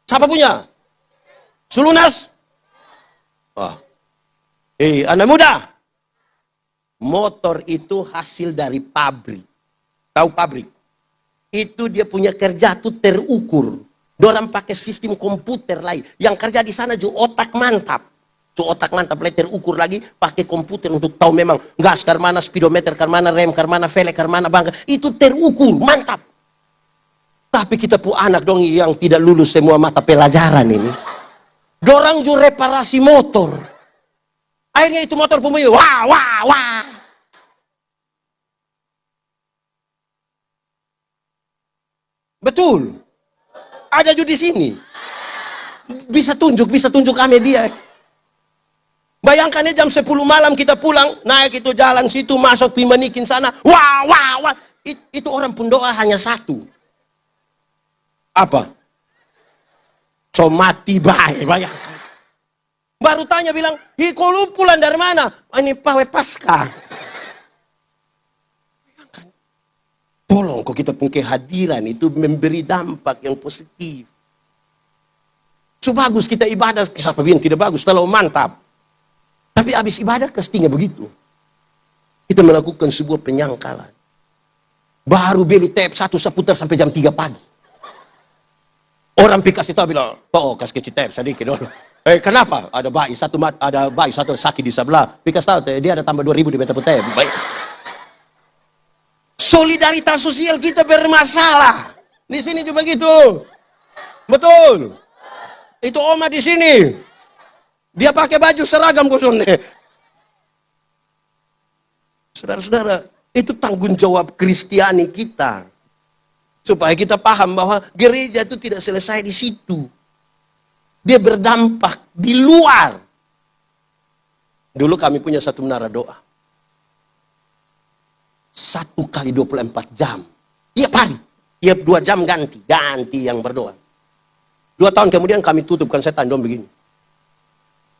Siapa punya? Sulunas? Oh. Anak muda, motor itu hasil dari pabrik. Tahu pabrik? Itu dia punya kerja tuh terukur. Dorang pakai sistem komputer lain. Yang kerja di sana juga otak mantap. So otak mantap lagi terukur lagi pakai komputer untuk tahu memang gas kar mana, speedometer kar mana, rem kar mana, velg kar mana, bangka. Itu terukur, mantap. Tapi kita pu anak dong yang tidak lulus semua mata pelajaran ini. Dorang juga reparasi motor. Akhirnya itu motor punya wah. Betul. Ada juga di sini. Bisa tunjuk kami dia. Bayangkan jam 10 malam kita pulang, naik itu jalan situ, masuk Pimanikin sana. Wah. Itu orang pun doa hanya satu. Apa? So mati baik, bayangkan. Baru tanya bilang, kau lu pulang dari mana? Ini pawe pasca. Bayangkan. Tolong kok kita pun kehadiran itu memberi dampak yang positif. So bagus kita ibadah, siapa bilang tidak bagus, terlalu mantap. Tapi habis ibadah pastinya begitu. Kita melakukan sebuah penyangkalan. Baru beli tape satu seputar sampai jam 3 pagi. Orang kasih tahu bilang, kasih kecil tape sedikit dulu. Kenapa? Ada bayi satu sakit di sebelah. Kasih tahu dia ada tambah 2.000 di beta tape. Baik. Solidaritas sosial kita bermasalah. Di sini juga begitu. Betul. Itu Oma di sini. Dia pakai baju seragam khususnya. Saudara-saudara, itu tanggung jawab Kristiani kita. Supaya kita paham bahwa gereja itu tidak selesai di situ. Dia berdampak di luar. Dulu kami punya satu menara doa. 1 kali 24 jam. Tiap hari. Tiap 2 jam ganti yang berdoa. 2 tahun kemudian kami tutupkan setan dong begini.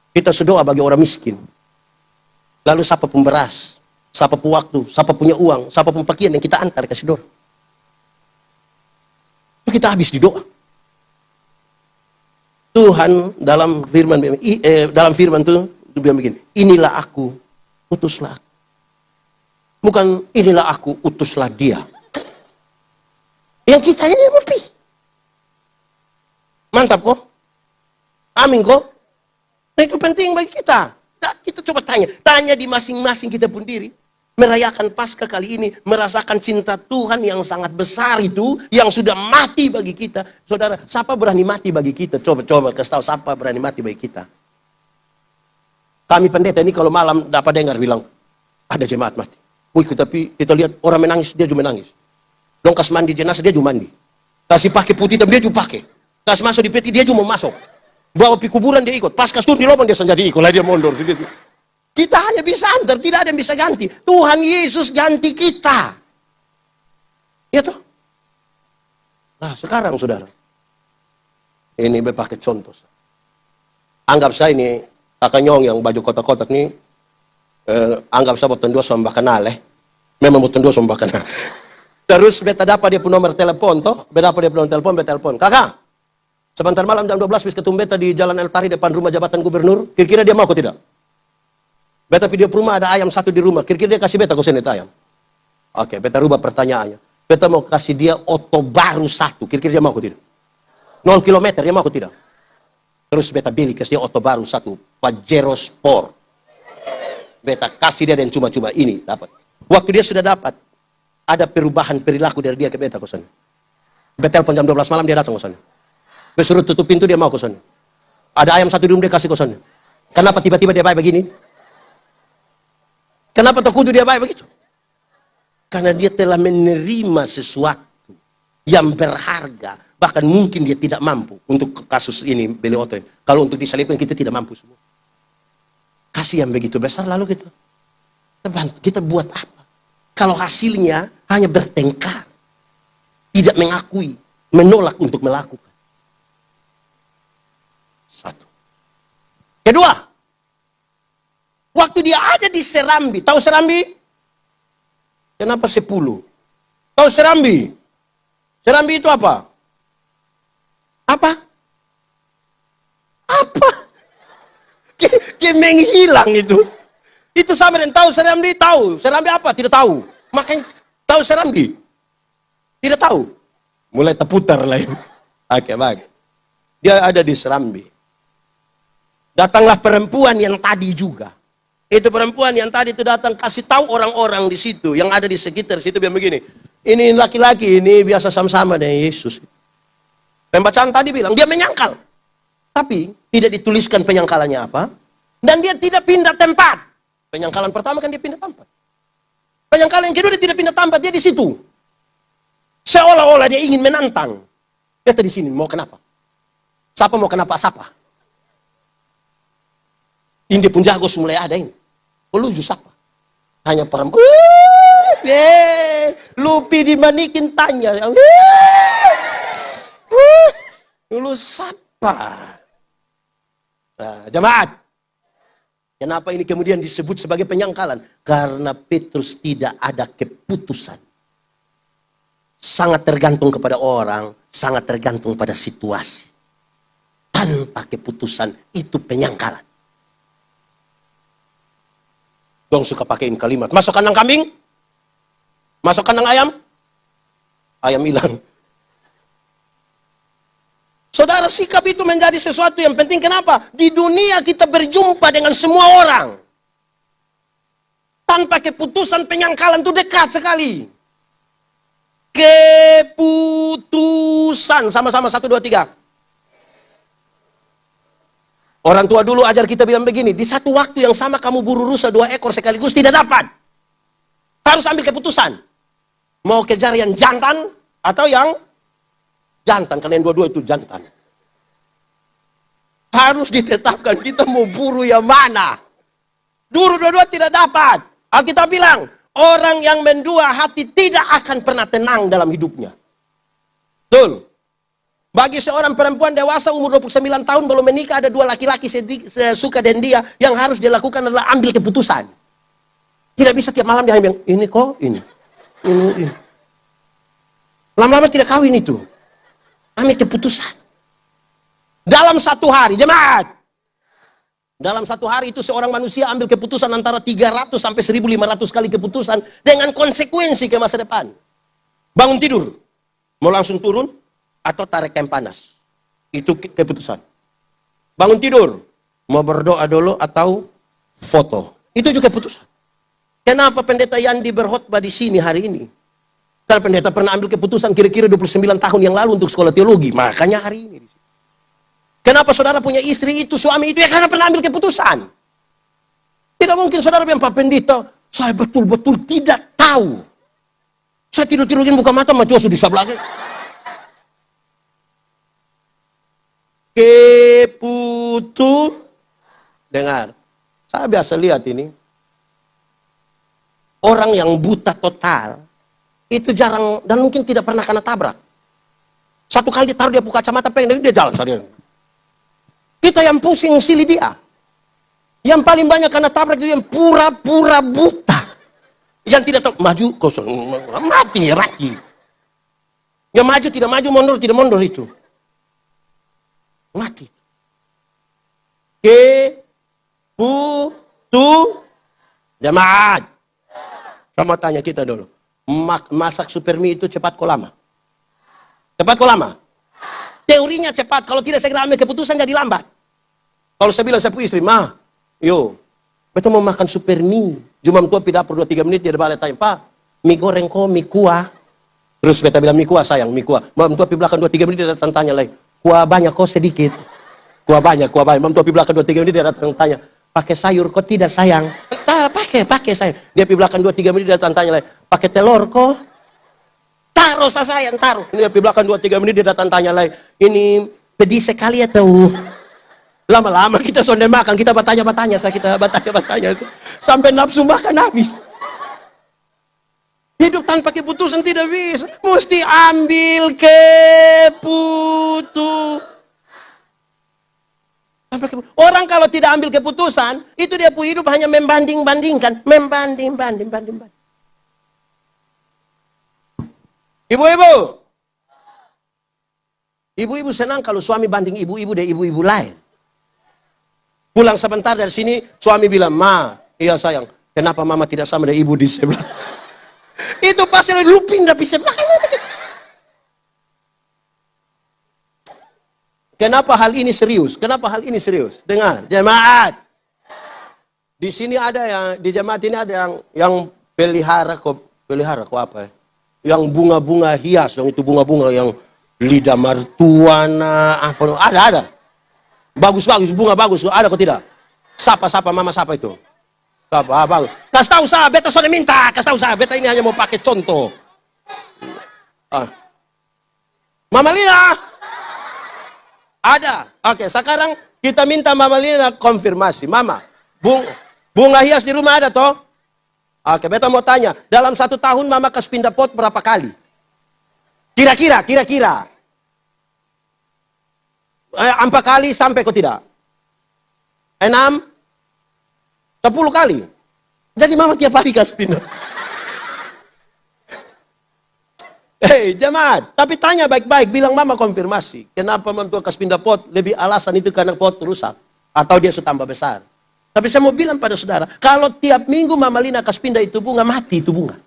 Kita berdoa bagi orang miskin. Lalu siapa pun beras, siapa pun waktu, siapa punya uang, siapa pun pakaian yang kita antar kasih doa. Kita habis di doa. Tuhan dalam firman itu bilang begini, inilah aku, utuslah. Bukan inilah aku, utuslah dia. Yang kita ini lebih. Mantap kok? Amin kok? Nah, itu penting bagi kita. Nah, kita coba tanya di masing-masing kita pun diri. Merayakan Paskah kali ini, merasakan cinta Tuhan yang sangat besar itu, yang sudah mati bagi kita. Saudara, siapa berani mati bagi kita? Coba kasih tahu siapa berani mati bagi kita. Kami pendeta ini kalau malam dapat dengar bilang, ada jemaat mati. Tapi kita lihat orang menangis, dia juga menangis. Dong kasih mandi jenazah, dia juga mandi. Kasih pakai putih, dia juga pakai. Kasih masuk di peti, dia juga mau masuk. Bawa pi kuburan dia ikut. Pas kastur di lubang dia senjata ikut. Lah dia mundur. Kita hanya bisa antar, tidak ada yang bisa ganti. Tuhan Yesus ganti kita. Ya toh? Nah sekarang saudara. Ini berpakai contoh. Anggap saya ini kakak nyong yang baju kotak-kotak nih. Anggap saya boten dua sama kenal Memang boten dua sama kenal. Terus beta dapat dia pun nomor telepon toh. Beta dapat dia pun nomor telepon, beta telepon. Kakak. Sebentar malam jam 12 bis ketemu beta di Jalan El Tari depan rumah jabatan gubernur. Kira-kira dia mau atau tidak? Beta video rumah ada ayam satu di rumah. Kira-kira dia kasih beta kosen itu ayam. Oke, beta rubah pertanyaannya. Beta mau kasih dia oto baru satu. Kira-kira dia mau atau tidak? 0 kilometer, dia mau atau tidak? Terus beta beli kasih dia oto baru satu. Pajero Sport. Beta kasih dia dan cuma-cuma ini dapat. Waktu dia sudah dapat, ada perubahan perilaku dari dia ke beta kosen. Beta telepon jam 12 malam dia datang kosen. Suruh tutup pintu dia mau kosan. Ada ayam satu di rumah dia kasih kosan. Kenapa tiba-tiba dia baik begini? Kenapa terkudu dia baik begitu? Karena dia telah menerima sesuatu yang berharga. Bahkan mungkin dia tidak mampu. Untuk kasus ini beli oto. Kalau untuk disalibkan kita tidak mampu semua. Kasih yang begitu besar lalu kita bantu. Kita buat apa? Kalau hasilnya hanya bertengkar. Tidak mengakui. Menolak untuk melakukan. Satu. Kedua, waktu dia ada di Serambi, tahu Serambi? Kenapa 10? Tahu Serambi? Serambi itu apa? Apa? Apa? Dia menghilang itu. Itu sama dengan tahu Serambi, tahu. Serambi apa? Tidak tahu. Makanya tahu Serambi? Tidak tahu. Mulai terputar lagi. Oke, baik. Dia ada di Serambi. Datanglah perempuan yang tadi juga. Itu perempuan yang tadi itu datang kasih tahu orang-orang di situ yang ada di sekitar situ bilang begini. Ini laki-laki ini biasa sama-sama dengan Yesus. Pembacaan tadi bilang dia menyangkal. Tapi tidak dituliskan penyangkalannya apa. Dan dia tidak pindah tempat. Penyangkalan pertama kan dia pindah tempat. Penyangkalan yang kedua dia tidak pindah tempat, dia di situ. Seolah-olah dia ingin menantang. Dia di sini mau kenapa? Siapa mau kenapa siapa? Ini pun jago mulai ada ini. Lu siapa? Hanya perempuan. Lupi dimanikin tanya. Lu siapa? Nah, jemaat. Kenapa ini kemudian disebut sebagai penyangkalan? Karena Petrus tidak ada keputusan. Sangat tergantung kepada orang, sangat tergantung pada situasi. Tanpa keputusan itu penyangkalan. Dong suka pakaiin kalimat, masuk kandang kambing, masuk kandang ayam, ayam hilang. Saudara, sikap itu menjadi sesuatu yang penting. Kenapa? Di dunia kita berjumpa dengan semua orang. Tanpa keputusan penyangkalan itu dekat sekali. Keputusan. Sama-sama 1, 2, 3. Orang tua dulu ajar kita bilang begini. Di satu waktu yang sama kamu buru rusa 2 ekor sekaligus tidak dapat. Harus ambil keputusan. Mau kejar yang jantan atau yang jantan, kalian dua-dua itu jantan. Harus ditetapkan kita mau buru yang mana. Dua-dua tidak dapat. Alkitab bilang, orang yang mendua hati tidak akan pernah tenang dalam hidupnya. Betul. Bagi seorang perempuan dewasa umur 29 tahun belum menikah, ada 2 laki-laki suka dengan dia, yang harus dilakukan adalah ambil keputusan. Tidak bisa tiap malam dia bilang, ini kok, ini. Lama-lama tidak kawin itu. Ambil keputusan. Dalam 1 hari, jemaat. Dalam 1 hari itu seorang manusia ambil keputusan antara 300 sampai 1.500 kali keputusan dengan konsekuensi ke masa depan. Bangun tidur, mau langsung turun atau tarik kain panas. Itu keputusan. Bangun tidur, mau berdoa dulu atau foto. Itu juga keputusan. Kenapa pendeta Yandi berkhotbah di sini hari ini? Karena pendeta pernah ambil keputusan kira-kira 29 tahun yang lalu untuk sekolah teologi. Makanya hari ini. Kenapa saudara punya istri itu, suami itu? Ya karena pernah ambil keputusan. Tidak mungkin saudara bilang, Pak Pendeta, saya betul-betul tidak tahu. Saya tidur-tidurin buka mata, mati di sebelah. keputu. Dengar, saya biasa lihat ini. Orang yang buta total, itu jarang, dan mungkin tidak pernah kena tabrak. Satu kali ditaruh dia buka kacamata pendek, dia jalan sendiri. Kita yang pusing silih dia. Yang paling banyak kena tabrak itu yang pura-pura buta. Yang tidak tahu, maju, kosong, mati, rati. Yang maju, tidak maju, mundur, tidak mundur itu. Mati. Keputu jemaat. Sama tanya kita dulu. Masak super mie itu cepat kok lama? Cepat kok lama? Teorinya cepat. Kalau tidak segera ambil keputusan jadi lambat. Kalau saya bilang saya punya istri, "Ma, yo, betul mau makan super mie." Cuma tua pindah per 2-3 menit dia balik tanya, "Pak, mie goreng kok, mie kuah?" Terus beta bilang, "Mie kuah sayang, mie kuah." Mam tua pi belakang 2-3 menit dia datang tanya lagi, "Kuah banyak kok sedikit?" Kuah banyak, kuah banyak. Mam tua pi belakang 2-3 menit dia datang tanya, "Pakai sayur kok tidak sayang?" Pakai sayang. Dia pi belakang 2-3 menit dia datang tanya lagi, "Pakai telur kok?" Taruh sayang, taruh. Ini pi belakang 2-3 menit dia datang tanya lagi, "Ini pedih sekali ya tahu." Lama-lama kita sonde makan, kita bertanya-bertanya, sampai nafsu makan habis. Hidup tanpa keputusan tidak bisa. Mesti ambil keputusan. Orang kalau tidak ambil keputusan, itu dia punya hidup hanya membanding-bandingkan. Membanding. Ibu-ibu. Ibu-ibu senang kalau suami banding ibu-ibu dan ibu-ibu lain. Pulang sebentar dari sini, suami bilang, "Ma, iya sayang, kenapa mama tidak sama dengan ibu di sebelah?" Itu pasti lu pindah di sebelah. Kenapa hal ini serius? Dengar, jemaat. Di sini ada yang, di jemaat ini ada yang pelihara kok apa ya? Yang bunga-bunga hias, yang itu bunga-bunga yang lidah martuana, apa? Ada. Bagus, bunga bagus. Ada kok tidak? Sapa, mama sapa itu. Sapa, bagus. Kasih tahu saya, beta sudah minta. Beta ini hanya mau pakai contoh. Mama Lina. Ada. Oke, sekarang kita minta Mama Lina konfirmasi. Mama, bunga hias di rumah ada toh? Oke, beta mau tanya. Dalam 1 tahun Mama kasih pindah pot berapa kali? Kira-kira. 4 kali sampai kok tidak? 6? 10 kali? Jadi Mama tiap hari kasih pindah. Hei, jemaat, tapi tanya baik-baik, bilang Mama konfirmasi. Kenapa Mama tua kasih pindah pot? Lebih alasan itu karena pot rusak. Atau dia sudah tambah besar. Tapi saya mau bilang pada saudara, kalau tiap minggu Mama Lina kasih pindah itu bunga, mati itu bunga.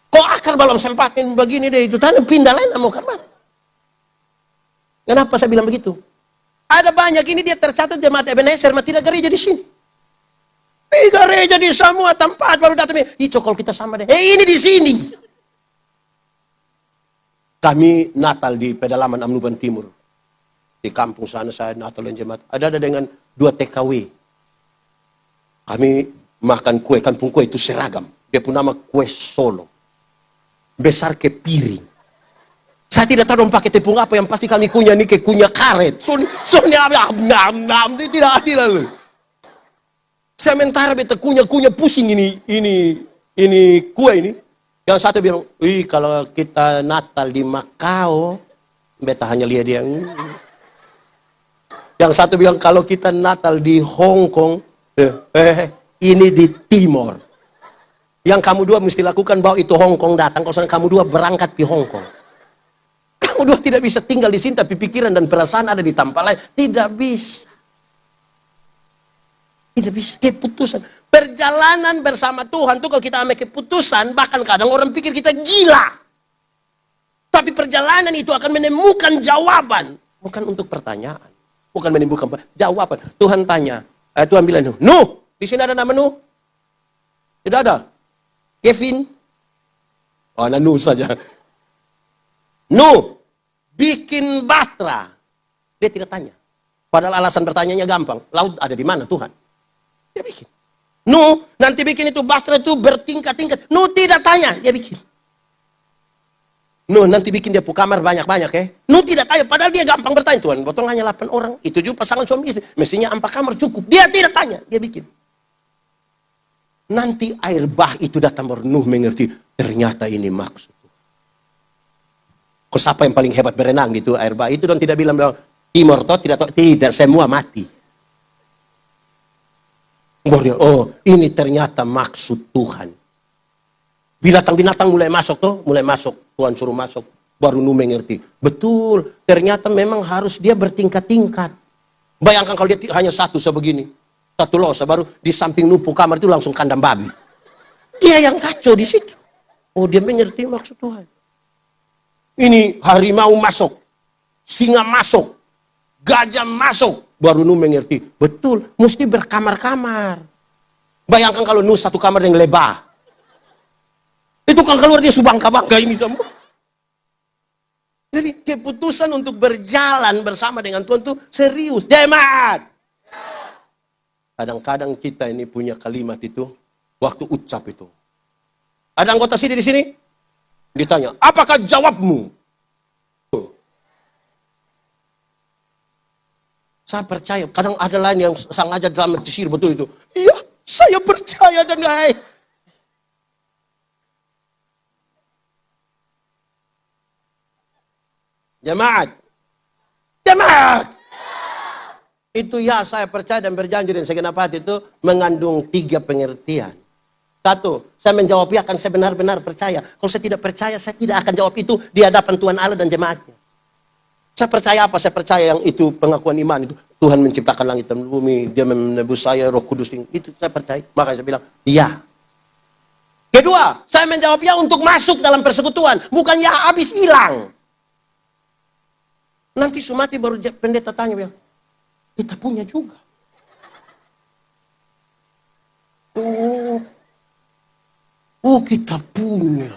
Kok akar belum sempatin begini deh, itu tanam pindah lain, mau kemana? Kenapa saya bilang begitu? Ada banyak ini dia tercatat jemaat Ebenezer, mah tidak gereja di sini. Gereja di semua tempat baru datang. Itu kalau kita sama deh. Ini di sini. Kami Natal di pedalaman Amnuban Timur. Di kampung sana saya Natal dan jemaat. Ada dengan 2 TKW. Kami makan kue, kampung kue itu seragam. Dia pun nama kue Solo. Besar ke piring. Saya tidak tahu dong pakai tepung apa, yang pasti kami kunyah ini ke kunyah karet. Soalnya tidak loh. Sementara beta kunyah pusing ini kue ini. Yang satu bilang, "Wih, kalau kita Natal di Macau, beta hanya lihat dia." Yang satu bilang, "Kalau kita Natal di Hong Kong, ini di Timor. Yang kamu dua mesti lakukan, bawa itu Hong Kong datang, kalau kamu dua berangkat di Hong Kong. Kamu dua tidak bisa tinggal di sini, tapi pikiran dan perasaan ada di tempat lain. Tidak bisa. Tidak bisa. Keputusan. Perjalanan bersama Tuhan itu kalau kita ambil keputusan, bahkan kadang orang pikir kita gila. Tapi perjalanan itu akan menemukan jawaban. Bukan untuk pertanyaan. Bukan menimbulkan jawaban. Tuhan tanya. Tuhan bilang, Nuh. Di sini ada nama Nuh? Tidak ada. Kevin? Oh, ada Nuh saja. Nuh. Bikin Batra. Dia tidak tanya. Padahal alasan bertanyanya gampang. Laut ada di mana Tuhan? Dia bikin. Nuh, nanti bikin itu Batra itu bertingkat-tingkat. Nuh tidak tanya, dia bikin. Nuh nanti bikin dia kamar banyak-banyak ya. Nuh tidak tanya, padahal dia gampang bertanya. Tuhan, potong hanya 8 orang. Itu juga pasangan suami istri. Mestinya 4 kamar cukup. Dia tidak tanya, dia bikin. Nanti air bah itu datang baru Nuh mengerti. Ternyata ini maksud. Kok siapa yang paling hebat berenang di itu air bah? Itu dong tidak bilang timur toh, tidak toh. Tidak, semua mati. Oh, ini ternyata maksud Tuhan. Binatang-binatang mulai masuk tuh, mulai masuk. Tuhan suruh masuk. Baru Nuh mengerti. Betul, ternyata memang harus dia bertingkat-tingkat. Bayangkan kalau dia hanya satu sebegini. Satu losa, baru di samping Nuh kamar itu langsung kandang babi. Dia yang kacau di situ. Oh, dia mengerti maksud Tuhan. Ini harimau masuk. Singa masuk. Gajah masuk. Baru Nuh mengerti. Betul, mesti berkamar-kamar. Bayangkan kalau Nuh satu kamar yang lebah. Itu kan keluar dia subangka-bangka ini semua. Jadi keputusan untuk berjalan bersama dengan Tuhan itu serius. Jemaat. Kadang-kadang kita ini punya kalimat itu. Waktu ucap itu. Ada anggota sini di sini? Ditanya, apakah jawabmu? Saya percaya. Kadang ada lain yang sengaja dramatisir betul itu. Iya, saya percaya dan hai. Jemaat. Jemaat. Itu ya saya percaya dan berjanji dan segenap hati itu mengandung 3 pengertian. 1, saya menjawab ya kan saya benar-benar percaya. Kalau saya tidak percaya, saya tidak akan jawab itu di hadapan Tuhan Allah dan jemaatnya. Saya percaya apa? Saya percaya yang itu pengakuan iman itu. Tuhan menciptakan langit dan bumi, dia menebus saya, Roh Kudus itu saya percaya. Makanya saya bilang, iya. Kedua, saya menjawab ya untuk masuk dalam persekutuan, bukan ya habis hilang. Nanti Sumati baru pendeta tanya bilang, kita punya juga. Oh kita punya.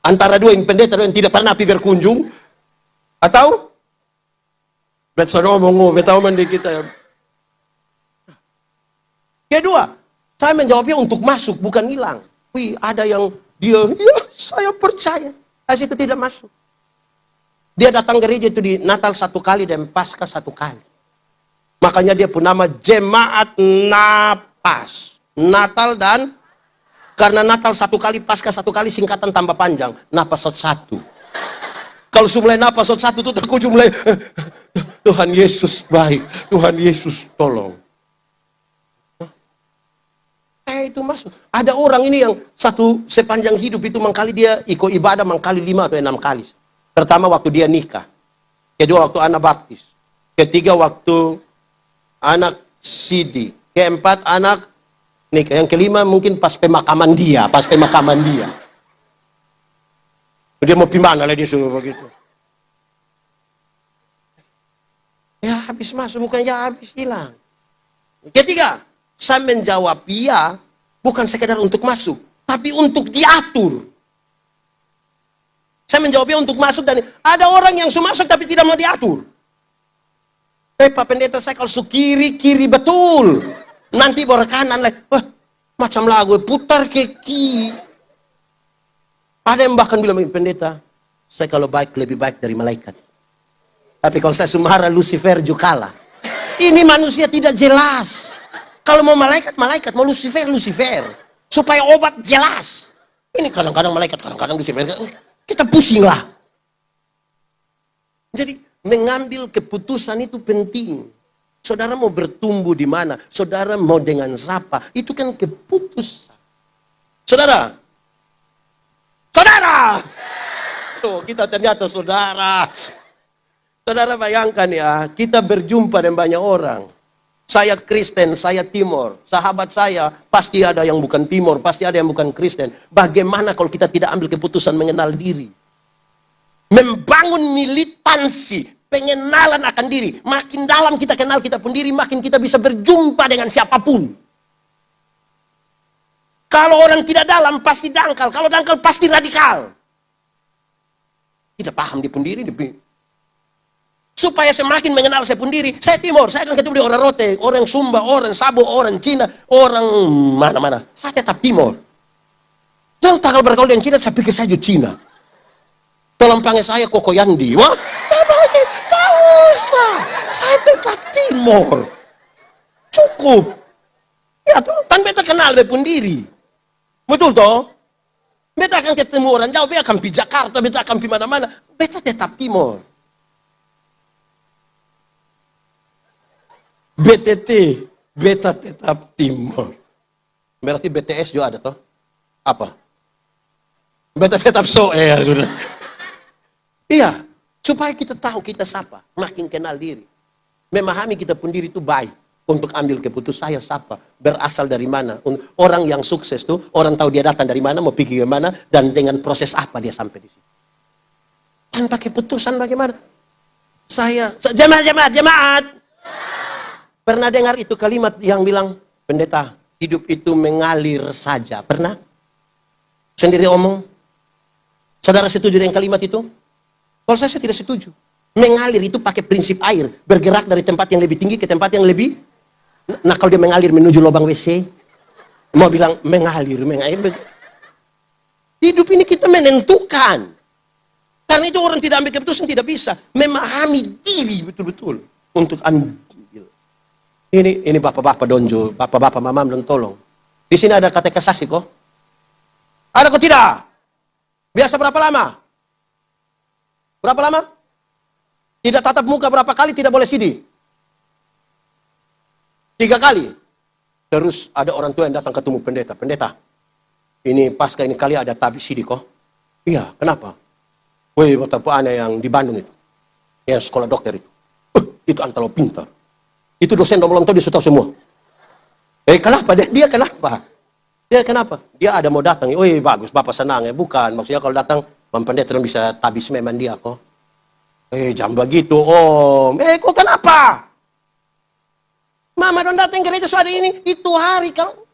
Antara dua ini pendeta yang tidak pernah pergi berkunjung, atau betul ngomong, betul mandi kita. Kedua, saya menjawabnya untuk masuk, bukan hilang. Wih, ada yang dia, ya saya percaya, saya itu tidak masuk. Dia datang gereja itu di Natal 1 kali dan Paskah 1 kali. Makanya dia pun nama Jemaat Napas. Natal dan karena Natal 1 kali, Paskah 1 kali, singkatan tambah panjang. Napasot 1. Kalau mulai Napasot 1 itu aku mulai Tuhan Yesus baik, Tuhan Yesus tolong. Itu masuk. Ada orang ini yang satu sepanjang hidup itu mengkali dia ikut ibadah mengkali 5 atau 6 kali. Pertama waktu dia nikah. Kedua waktu anak baptis. Ketiga waktu anak sidi. Keempat anak nikah. Yang kelima mungkin pas pemakaman dia. Dia mau gimana lah dia suruh begitu. Ya habis masuk, bukan ya habis hilang. Ketiga, saya menjawab iya, bukan sekedar untuk masuk, tapi untuk diatur. Saya menjawabnya untuk masuk dan ada orang yang sudah masuk tapi tidak mau diatur. Pak pendeta saya kalau kiri betul. Nanti baru kanan lagi. Macam lagu putar ke kiri. Ada yang bahkan bilang pendeta, saya kalau baik lebih baik dari malaikat. Tapi kalau saya sumara Lucifer juga kalah. Ini manusia tidak jelas. Kalau mau malaikat, mau Lucifer. Supaya obat jelas. Ini kadang-kadang malaikat, kadang-kadang Lucifer. Kita pusing lah. Jadi mengambil keputusan itu penting. Saudara mau bertumbuh di mana? Saudara mau dengan siapa? Itu kan keputusan. Saudara. Oh, kita ternyata saudara. Saudara bayangkan ya, kita berjumpa dengan banyak orang. Saya Kristen, saya Timor. Sahabat saya, pasti ada yang bukan Timor, pasti ada yang bukan Kristen. Bagaimana kalau kita tidak ambil keputusan mengenal diri? Membangun militansi, pengenalan akan diri. Makin dalam kita kenal kita pun diri, makin kita bisa berjumpa dengan siapapun. Kalau orang tidak dalam, pasti dangkal. Kalau dangkal, pasti radikal. Tidak paham dia pun diri, supaya semakin mengenal saya pun diri. Saya Timor, saya akan ketemu di orang Rote, orang Sumba, orang Sabo, orang Cina, orang mana-mana. Saya tetap Timor. Jangan takal bergaul dengan Cina, saya pikir saya juga Cina. Tolong panggil saya Koko Yandi. Wah, tak usah. Saya tetap Timor. Cukup. Ya toh, kan beta kenal beta pun diri. Betul toh? Beta akan ketemu orang jauh, beta akan pergi Jakarta, beta akan pergi mana-mana. Beta tetap Timor. BTT, beta tetap Timor. Berarti BTS juga ada toh? Apa? Beta tetap ya sudah. Iya, supaya kita tahu kita siapa, makin kenal diri. Memahami kita pun diri itu baik untuk ambil keputusan saya siapa, berasal dari mana. Orang yang sukses tuh, orang tahu dia datang dari mana, mau pergi ke mana, dan dengan proses apa dia sampai di situ. Tanpa keputusan bagaimana? Jemaat. Pernah dengar itu kalimat yang bilang, pendeta, hidup itu mengalir saja. Pernah? Sendiri omong? Saudara setuju dengan kalimat itu? Kalau saya tidak setuju. Mengalir itu pakai prinsip air. Bergerak dari tempat yang lebih tinggi ke tempat yang lebih... Nah kalau dia mengalir menuju lubang WC, mau bilang mengalir. Hidup ini kita menentukan. Karena itu orang tidak ambil keputusan tidak bisa. Memahami diri betul-betul. Untuk ambil. Ini bapak-bapak donjo. Bapak-bapak mamam dan tolong. Di sini ada katekisasi kok. Ada kok tidak? Biasa berapa lama? Berapa lama? Tidak tatap muka berapa kali tidak boleh CD? 3 kali. Terus ada orang tua yang datang ketemu pendeta. Pendeta, ini pasca ini kali ada tabis CD kok? Iya, kenapa? Woi, betapa aneh yang di Bandung itu. Yang sekolah dokter itu. Itu antara pintar. Itu dosen nomor dia sudah tahu semua. Kenapa? Dia kenapa? Dia kenapa? Dia ada mau datang. Woi, bagus, Bapak senang ya. Bukan, maksudnya kalau datang, pendeta bisa tabis memang dia kok. Jangan begitu om. Kok kenapa? Mama dong datang gereja suara ini. Itu hari kau.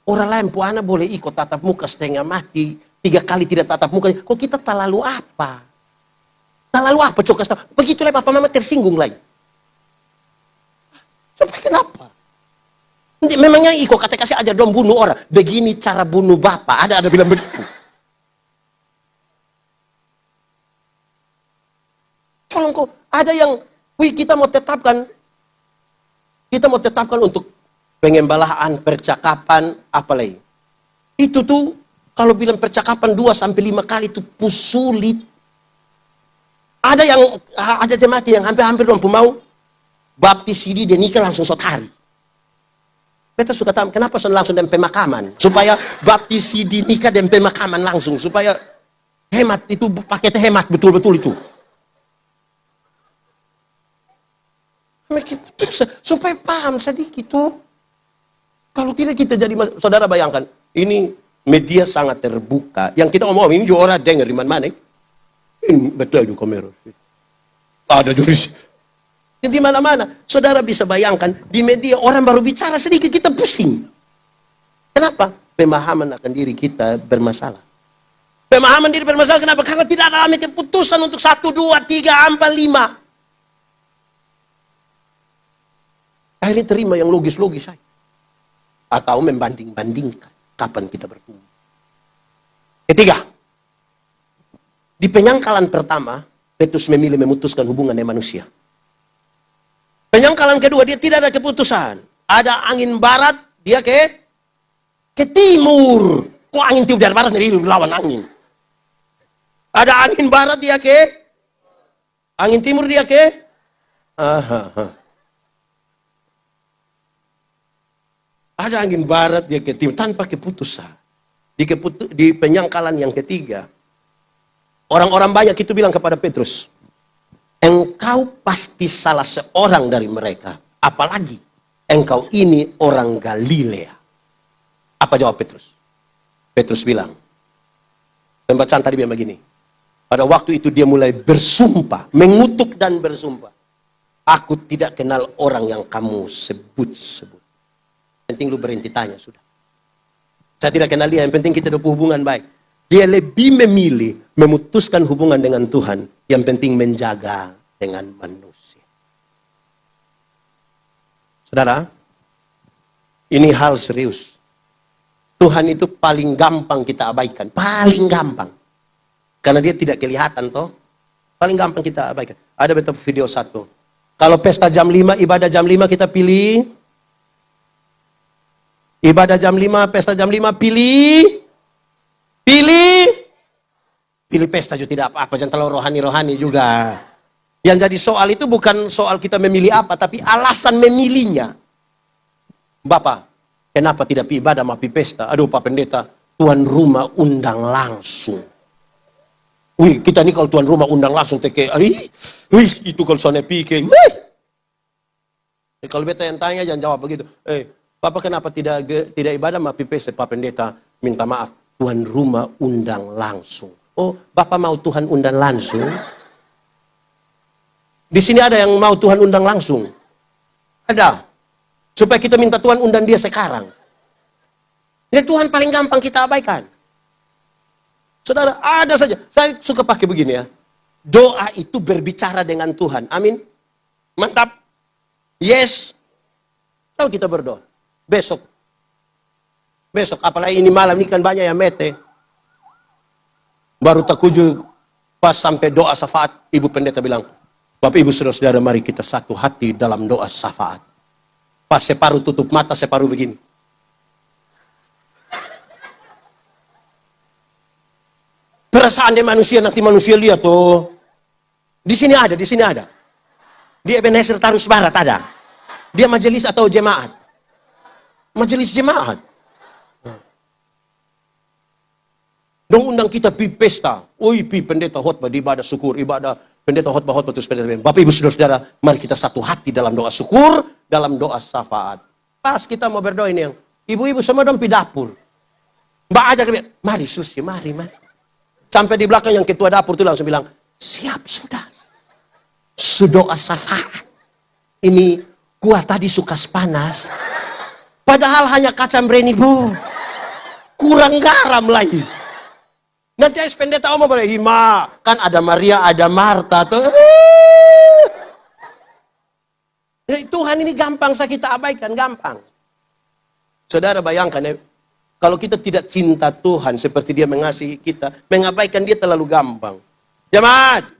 Orang lain puana boleh ikut tatap muka setengah mati. 3 kali tidak tatap muka. Kok kita terlalu apa? Terlalu apa? Coba kasih tahu. Begitulah papa mama tersinggung lagi. Sampai kenapa? Memangnya iko kata kasih aja dong bunuh orang. Begini cara bunuh bapak. Ada bilang begitu. Tolong kok. Ada yang kita mau tetapkan. Kita mau tetapkan untuk pengembalaan, percakapan, apa lagi. Itu tuh kalau bilang percakapan 2-5 kali itu sulit. Ada jemaat yang hampir-hampir mau baptis CD dia nikah langsung suatu hari. Kita suka tahu kenapa langsung dan pemakaman supaya baptis CD nikah dan pemakaman langsung supaya hemat itu paket hemat betul-betul itu. Supaya paham sedikit tuh. Kalau tidak kita jadi saudara bayangkan ini media sangat terbuka. Yang kita ngomong ini juga orang dengar di mana-mana. Ini betul juga kamera. Ada juris. Di mana-mana. Saudara bisa bayangkan, di media orang baru bicara sedikit, kita pusing. Kenapa? Pemahaman akan diri kita bermasalah. Pemahaman diri bermasalah, kenapa? Karena tidak ada keputusan untuk 1, 2, 3, 4, 5. Akhirnya terima yang logis-logis saja. Atau membanding-bandingkan kapan kita bertumbuh. Ketiga, di penyangkalan pertama, Petrus memilih memutuskan hubungan dengan manusia. Penyangkalan kedua, dia tidak ada keputusan. Ada angin barat, dia ke timur. Kok angin tiup dari barat, dari lawan angin. Ada angin barat, dia angin timur, dia ada angin barat, dia ke timur. Tanpa keputusan. Di penyangkalan yang ketiga, orang-orang banyak itu bilang kepada Petrus, engkau pasti salah seorang dari mereka. Apalagi engkau ini orang Galilea. Apa jawab Petrus? Petrus bilang, pembacaan tadi bilang begini. Pada waktu itu dia mulai bersumpah, mengutuk dan bersumpah. Aku tidak kenal orang yang kamu sebut-sebut. Penting lu berhenti tanya, sudah. Saya tidak kenal dia, yang penting kita ada hubungan baik. Dia lebih memilih memutuskan hubungan dengan Tuhan. Yang penting menjaga dengan manusia. Saudara, ini hal serius. Tuhan itu paling gampang kita abaikan. Paling gampang. Karena dia tidak kelihatan toh. Paling gampang kita abaikan. Ada betul video satu. Kalau pesta jam 5, ibadah jam 5 kita pilih. Ibadah jam 5, pesta jam 5, pilih. Pilih pesta juga tidak apa-apa. Jangan terlalu rohani-rohani juga. Yang jadi soal itu bukan soal kita memilih apa, tapi alasan memilihnya. Bapak, kenapa tidak pi ibadah, mau pi pesta? Aduh Pak Pendeta, tuan rumah undang langsung. Wih, kita ini kalau tuan rumah undang langsung teke, wih, itu kalau soalnya pikir, wih. Kalau beta yang tanya jangan jawab begitu. Bapak kenapa tidak ibadah, mau pi pesta? Pak Pendeta, minta maaf, tuan rumah undang langsung. Oh, Bapak mau Tuhan undang langsung? Di sini ada yang mau Tuhan undang langsung? Ada. Supaya kita minta Tuhan undang dia sekarang. Ini Tuhan paling gampang kita abaikan. Saudara, ada saja. Saya suka pakai begini ya. Doa itu berbicara dengan Tuhan. Amin. Mantap. Yes. Tahu kita berdoa. Besok. Apalagi ini malam ini kan banyak yang mete. Baru takujur pas sampai doa syafaat, Ibu Pendeta bilang, Bapak Ibu Saudara-saudara, mari kita satu hati dalam doa syafaat. Pas separuh tutup mata, separuh begini. Perasaan dia manusia, nanti manusia lihat tuh. Di sini ada. Di Ebenezer Tarus Barat ada. Dia majelis atau jemaat? Majelis jemaat. Dong undang kita pi pesta. Oi, pi pendeta khotbah di ibadah syukur, ibadah pendeta khotbah terus pendeta. Bapak Ibu Saudara-saudara, mari kita satu hati dalam doa syukur, dalam doa syafaat. Pas kita mau berdoa ini yang ibu-ibu semua dong pi dapur. Mbak aja mari Susi, mari. Sampai di belakang yang ketua dapur itu langsung bilang, siap sudah. Sudoa syafaat. Ini gua tadi suka panas. Padahal hanya kacang breni bu. Kurang garam lagi. Nanti as pendeta omong boleh hima. Kan ada Maria, ada Marta. Tuh. Tuhan ini gampang saya kita abaikan. Gampang. Saudara bayangkan ya. Kalau kita tidak cinta Tuhan seperti dia mengasihi kita. Mengabaikan dia terlalu gampang. Jemaat.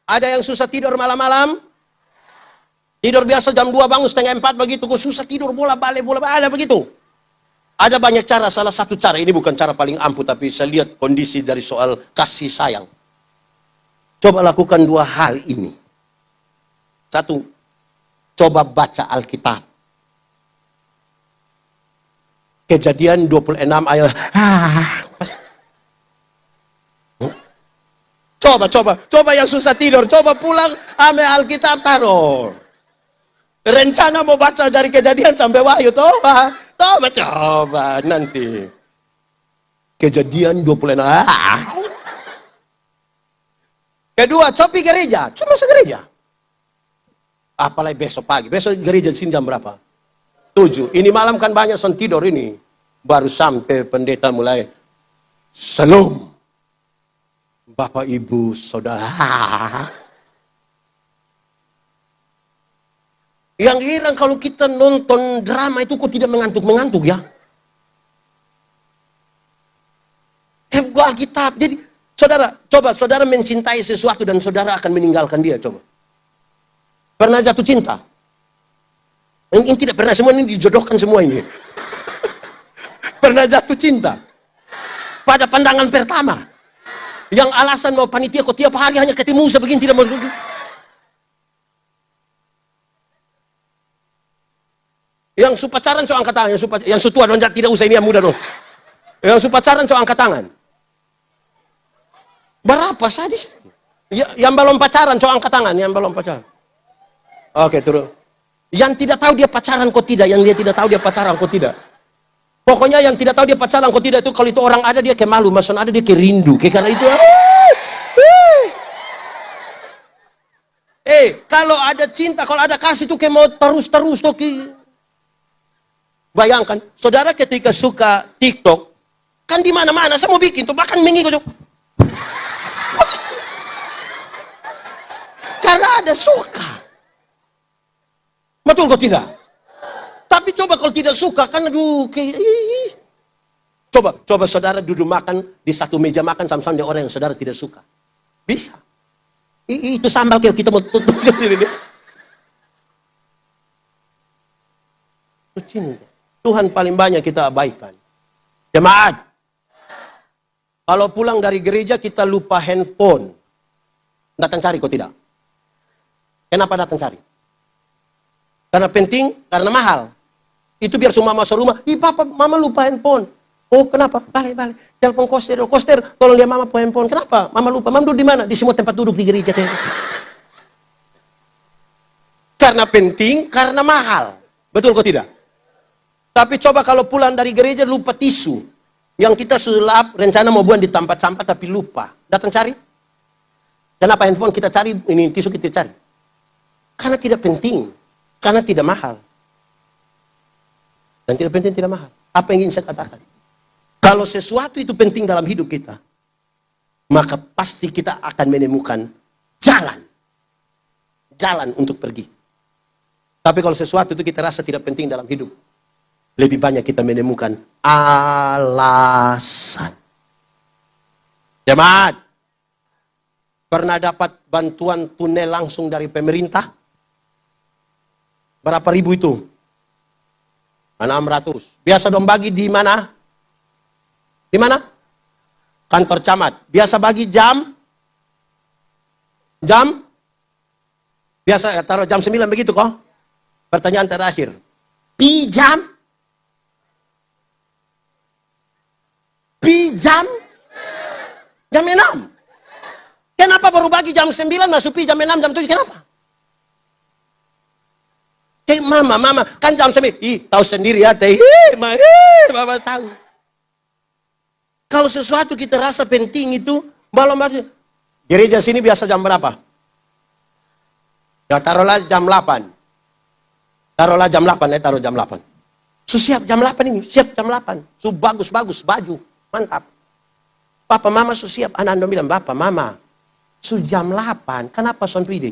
Ada yang susah tidur malam-malam? Tidur biasa jam 2 bangun setengah 4 begitu. Kok susah tidur bola balik ada begitu. Ada banyak cara, salah satu cara, ini bukan cara paling ampuh, tapi saya lihat kondisi dari soal kasih sayang. Coba lakukan 2 hal ini. 1, coba baca Alkitab. Kejadian 26 ayat. Coba yang susah tidur, coba pulang, ame Alkitab taruh. Rencana mau baca dari Kejadian sampai Wahyu, Coba nanti. Kejadian 26. Kedua, copi gereja. Cuma segereja. Apalagi besok pagi. Besok gereja di sini jam berapa? 7. Ini malam kan banyak yang tidur ini. Baru sampai pendeta mulai. Salam. Bapak, Ibu, Saudara. Yang heran kalau kita nonton drama itu kok tidak mengantuk-mengantuk ya. Gua Alkitab. Jadi, saudara mencintai sesuatu dan saudara akan meninggalkan dia, coba. Pernah jatuh cinta? Ini tidak pernah, semua ini dijodohkan semua ini. Pernah jatuh cinta? Pada pandangan pertama. Yang alasan mau panitia kok tiap hari hanya ketemu sebegini tidak mau. Yang pacaran so angkat tangan, yang tua dong tidak usah ini yang muda dong. Yang pacaran so angkat tangan. Berapa saja? Yang belum pacaran so angkat tangan, yang belum pacaran. Oke, turun. Yang tidak tahu dia pacaran kok tidak, yang dia tidak tahu dia pacaran kok tidak. Pokoknya yang tidak tahu dia pacaran kok tidak itu kalau itu orang ada dia kayak malu, maksudnya ada dia kayak rindu, kayak karena itu. Kalau ada cinta, kalau ada kasih itu kayak mau terus tuh. Bayangkan, saudara ketika suka TikTok, kan di mana-mana saya mau bikin tuh bahkan mengikut. Karena ada suka. Betul kok tidak? Tapi coba kalau tidak suka kan aduh kayak Coba saudara duduk makan di satu meja makan sama-sama dengan orang yang saudara tidak suka. Bisa. Itu sambal kita mau tutup. Tuhan paling banyak kita abaikan. Jemaat. Kalau pulang dari gereja kita lupa handphone. Datang cari kok tidak? Kenapa datang cari? Karena penting, karena mahal. Itu biar semua masuk rumah. Papa, mama lupa handphone. Oh, kenapa? Balik. Telepon koster. Koster, tolong lihat mama punya handphone. Kenapa? Mama lupa. Mama duduk di mana? Di semua tempat duduk di gereja. Karena penting, karena mahal. Betul kok tidak? Tapi coba kalau pulang dari gereja lupa tisu. Yang kita sulap, rencana mau buang di tempat sampah tapi lupa. Datang cari. Kenapa handphone kita cari, ini tisu kita cari? Karena tidak penting. Karena tidak mahal. Dan tidak penting, tidak mahal. Apa yang ingin saya katakan? Kalau sesuatu itu penting dalam hidup kita, maka pasti kita akan menemukan jalan. Jalan untuk pergi. Tapi kalau sesuatu itu kita rasa tidak penting dalam hidup, lebih banyak kita menemukan alasan. Jemaat, pernah dapat bantuan tunai langsung dari pemerintah? Berapa ribu itu? 600. Biasa dong bagi di mana? Di mana? Kantor camat. Biasa bagi jam? Biasa taruh jam 9 begitu kok? Pertanyaan terakhir. Jam? Jam 6. Kenapa baru bagi jam 9 masuk jam 6, jam 7? Kenapa? Mama, kan jam 9. Tahu sendiri ya, mama tahu. Kalau sesuatu kita rasa penting itu, malam gereja sini biasa jam berapa? Ya taruhlah jam 8. Taruh jam 8. Siap jam 8 ini, siap jam 8. Bagus, baju, mantap. Papa, mama siap. Anak-anak bilang, Bapak, Mama, jam 8. Kenapa son pide?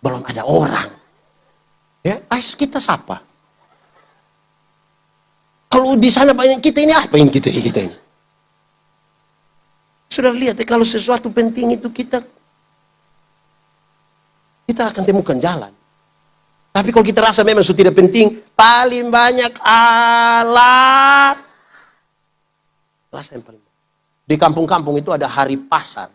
Belum ada orang. Ya, kita sapa. Kalau di sana banyak kita ini, apa yang kita ini? Sudah lihat ya, kalau sesuatu penting itu kita akan temukan jalan. Tapi kalau kita rasa memang sudah tidak penting, paling banyak alasan yang paling banyak. Di kampung-kampung itu ada hari pasar.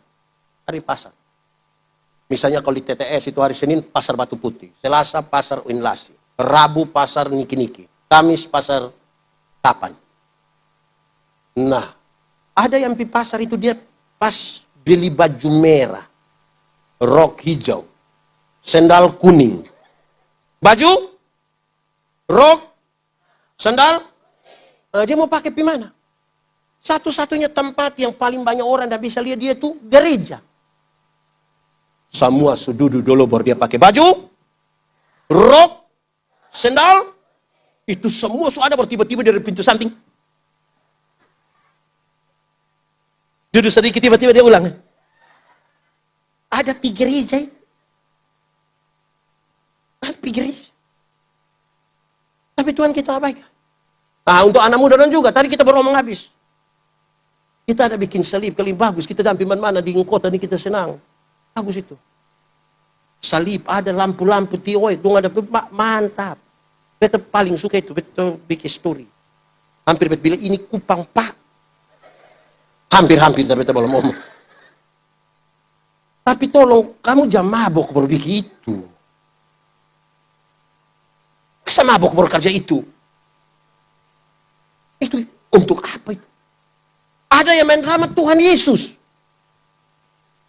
Misalnya kalau di TTS itu hari Senin pasar Batu Putih, Selasa pasar Winlasi, Rabu pasar Niki-Niki, Kamis pasar Tapan. Nah, ada yang di pasar itu dia pas beli baju merah, rok hijau, sendal kuning. Baju, rok, sandal, dia mau pakai di mana? Satu-satunya tempat yang paling banyak orang tidak bisa lihat dia itu gereja. Semua sudut dulu baru dia pakai baju, rok, sandal, itu semua sudah ada tiba-tiba dari pintu samping. Duduk sedikit tiba-tiba dia ulang. Ada di gereja. Tapi Tuhan kita abaikan. Nah, untuk anak muda dan juga, tadi kita baru ngomong habis. Kita ada bikin salib, kali bagus, kita damping mana di kota ini kita senang. Bagus itu. Salib, ada lampu-lampu, tioi, itu ada, mantap. Betul paling suka itu, betul bikin story. Hampir betul bilang, ini Kupang Pak. Hampir, tapi belum ngomong. Tapi tolong, kamu jangan mabok baru bikin itu. Masa mabok baru kerja itu? Itu untuk apa itu? Ada yang main drama Tuhan Yesus.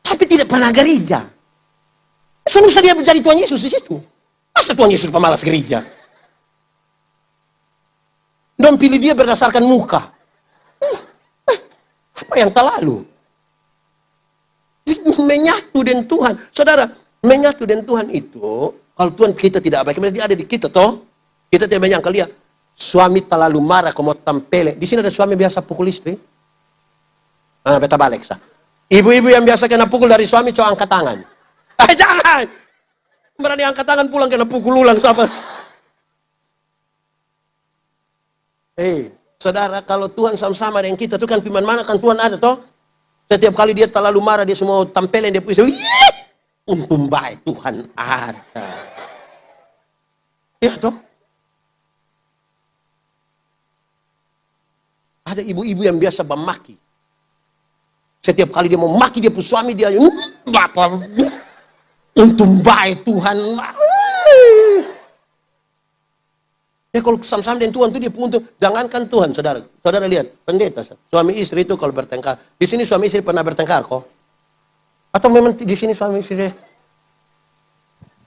Tapi tidak pernah gereja. Susah dia menjadi Tuhan Yesus di situ. Masa Tuhan Yesus pemalas gereja? Don't pilih dia berdasarkan muka. Apa yang terlalu? Menyatu dengan Tuhan. Saudara, menyatu dengan Tuhan itu, kalau Tuhan kita tidak baik, berarti ada di kita toh. Kita tidak menyangka lihat. Suami terlalu marah, kamu tampele. Di sini ada suami biasa pukul istri. Beta balik sah. Ibu-ibu yang biasa kena pukul dari suami, coba angkat tangan. Jangan! Berani angkat tangan pulang kena pukul ulang sama. Saudara, kalau Tuhan sama-sama dengan kita, itu kan firman mana kan Tuhan ada toh? Setiap kali dia terlalu marah, dia semua tampilin, dia puisi. Untung baik Tuhan ada. Ya toh? Ada ibu-ibu yang biasa memaki. Setiap kali dia mau maki dia pun suami dia, Bapak, untung baik Tuhan. Ya kalau sama-sama dengan Tuhan itu dia pun untuk, jangankan Tuhan, saudara. Saudara lihat, pendeta, suami istri itu kalau bertengkar. Di sini suami istri pernah bertengkar kok? Atau memang di sini suami istri?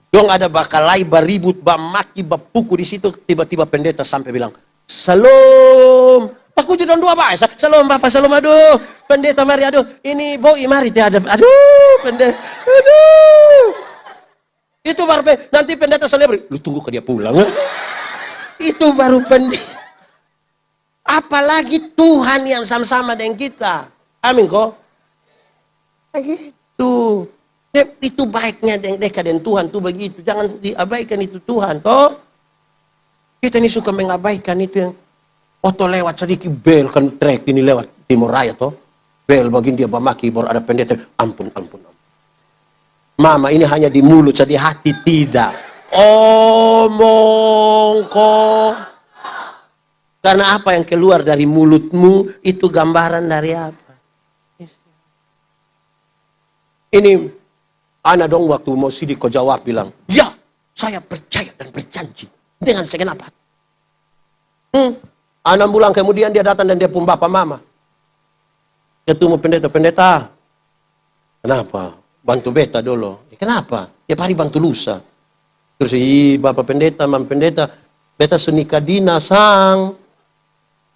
Dong ada bakal lai beribut, maki, pukul di situ, tiba-tiba pendeta sampai bilang, "Salam." Aku juga dua bahasa. Salam Bapak, salam, aduh. Pendeta mari, aduh. Ini boi mari dia ada. Aduh, pendeta. Aduh. Itu baru nanti pendeta selebrit. Lu tunggu ke dia pulang. Itu baru pendeta. Apalagi Tuhan yang sama-sama dengan kita. Amin kok. Begitu. Itu baiknya dekat dengan Tuhan tuh begitu. Jangan diabaikan itu Tuhan toh. Kita ini suka mengabaikan itu yang oto lewat sedikit bel kan trek ini lewat Timur Raya toh. Bel bagian dia bamaki baru ada pendeta. Ampun. Mama ini hanya di mulut saja di hati tidak. Omong kok. Karena apa yang keluar dari mulutmu itu gambaran dari apa? Ini ana dong waktu mau sidik kau jawab bilang, "Ya, saya percaya dan berjanji dengan segenap hati." 6 bulan kemudian dia datang dan dia pun bapak mama. Ketemu pendeta. Kenapa? Bantu beta dulu. Kenapa? Tiap hari bantu lusa. Terus bapak pendeta, mam pendeta, beta senikah dina sang.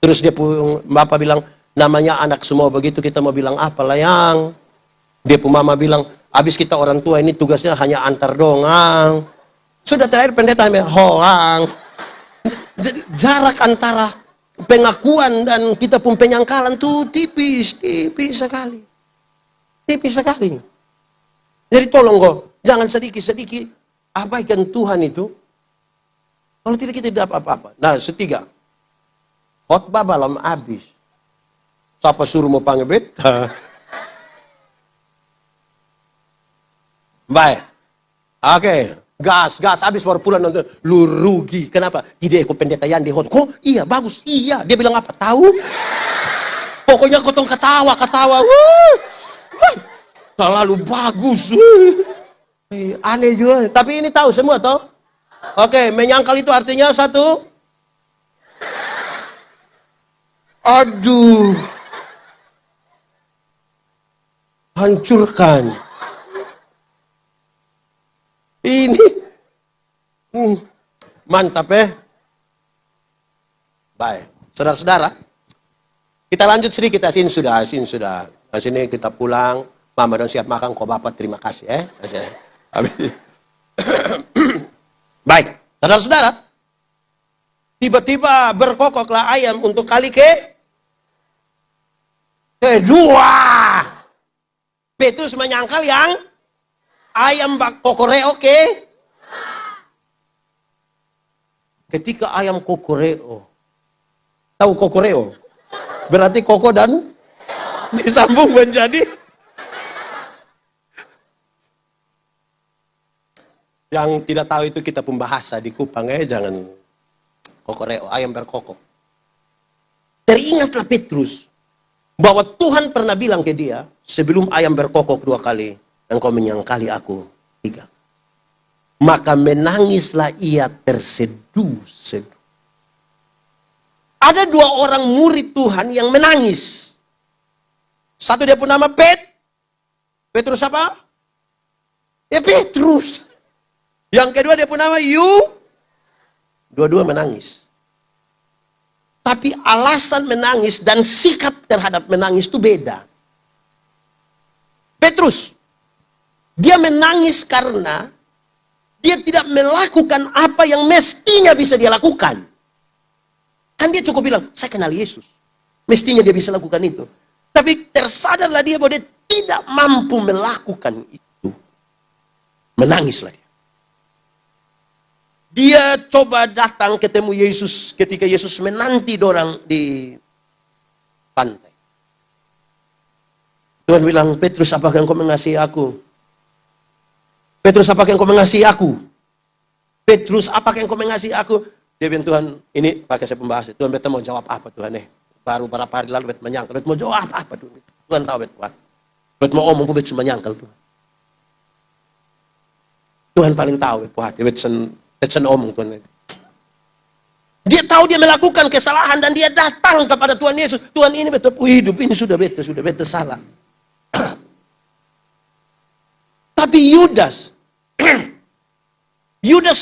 Terus dia pun bapak bilang, namanya anak semua begitu, kita mau bilang apa lah yang. Dia pun mama bilang, habis kita orang tua ini tugasnya hanya antar dongang. Sudah terakhir pendeta hoang. Jadi jarak antara pengakuan dan kita pun penyangkalan tuh tipis sekali. Tipis sekali. Jadi tolong kok, jangan sedikit-sedikit abaikan Tuhan itu. Kalau tidak kita tidak apa-apa. Nah, ketiga. Khotbah malam habis. Siapa suruh mau panggil beta? Baik. Oke. Gas habis baru pulang nonton. Lu rugi. Kenapa? Ide ko pendeta yang di hot. Kok iya bagus. Iya. Dia bilang apa? Tahu? Pokoknya kotong ketawa. Terlalu bagus. Aneh juga. Tapi ini tahu semua toh? Oke, menyangkal itu artinya satu. Aduh. Hancurkan. Ini mantap ya. Baik, saudara-saudara, kita lanjut sedikit. Asin sudah. Sini kita pulang. Mama dong siap makan. Kok bapak terima kasih ya. Baik, saudara-saudara, tiba-tiba berkokoklah ayam untuk kali kedua. Petrus menyangkal yang ayam bak kokoreo ketika ayam kokoreo. Tahu kokoreo? Berarti koko dan disambung menjadi. Yang tidak tahu itu kita pembahasa di Kupang jangan kokoreo, ayam berkokok. Teringatlah Petrus bahwa Tuhan pernah bilang ke dia, sebelum ayam berkokok 2 kali, engkau menyangkali aku 3. Maka menangislah ia terseduh-seduh. Ada 2 orang murid Tuhan yang menangis. Satu dia pun nama Petrus apa? Ya Petrus. Yang kedua dia pun nama Dua-dua menangis. Tapi alasan menangis dan sikap terhadap menangis itu beda. Petrus, dia menangis karena dia tidak melakukan apa yang mestinya bisa dia lakukan. Kan dia cukup bilang, saya kenal Yesus. Mestinya dia bisa lakukan itu. Tapi tersadarlah dia bahwa dia tidak mampu melakukan itu. Menangislah dia. Dia coba datang ketemu Yesus ketika Yesus menanti dorang di pantai. Tuhan bilang, Petrus, apakah engkau mengasihi aku? Petrus, apakah engkau mengasihi aku? Petrus, apakah engkau mengasihi aku? Dia bilang, Tuhan, ini pakai saya pembahas. Tuhan, beta mau jawab apa Tuhan? Baru beberapa hari lalu beta menyangkal. Beta mau jawab apa Tuhan? Tuhan tahu beta. Beta mau omong, beta cuma menyangkal Tuhan. Tuhan paling tahu beta. Beta omong Tuhan. Dia tahu dia melakukan kesalahan dan dia datang kepada Tuhan Yesus. Tuhan, ini beta hidup, ini sudah beta salah. Tapi Yudas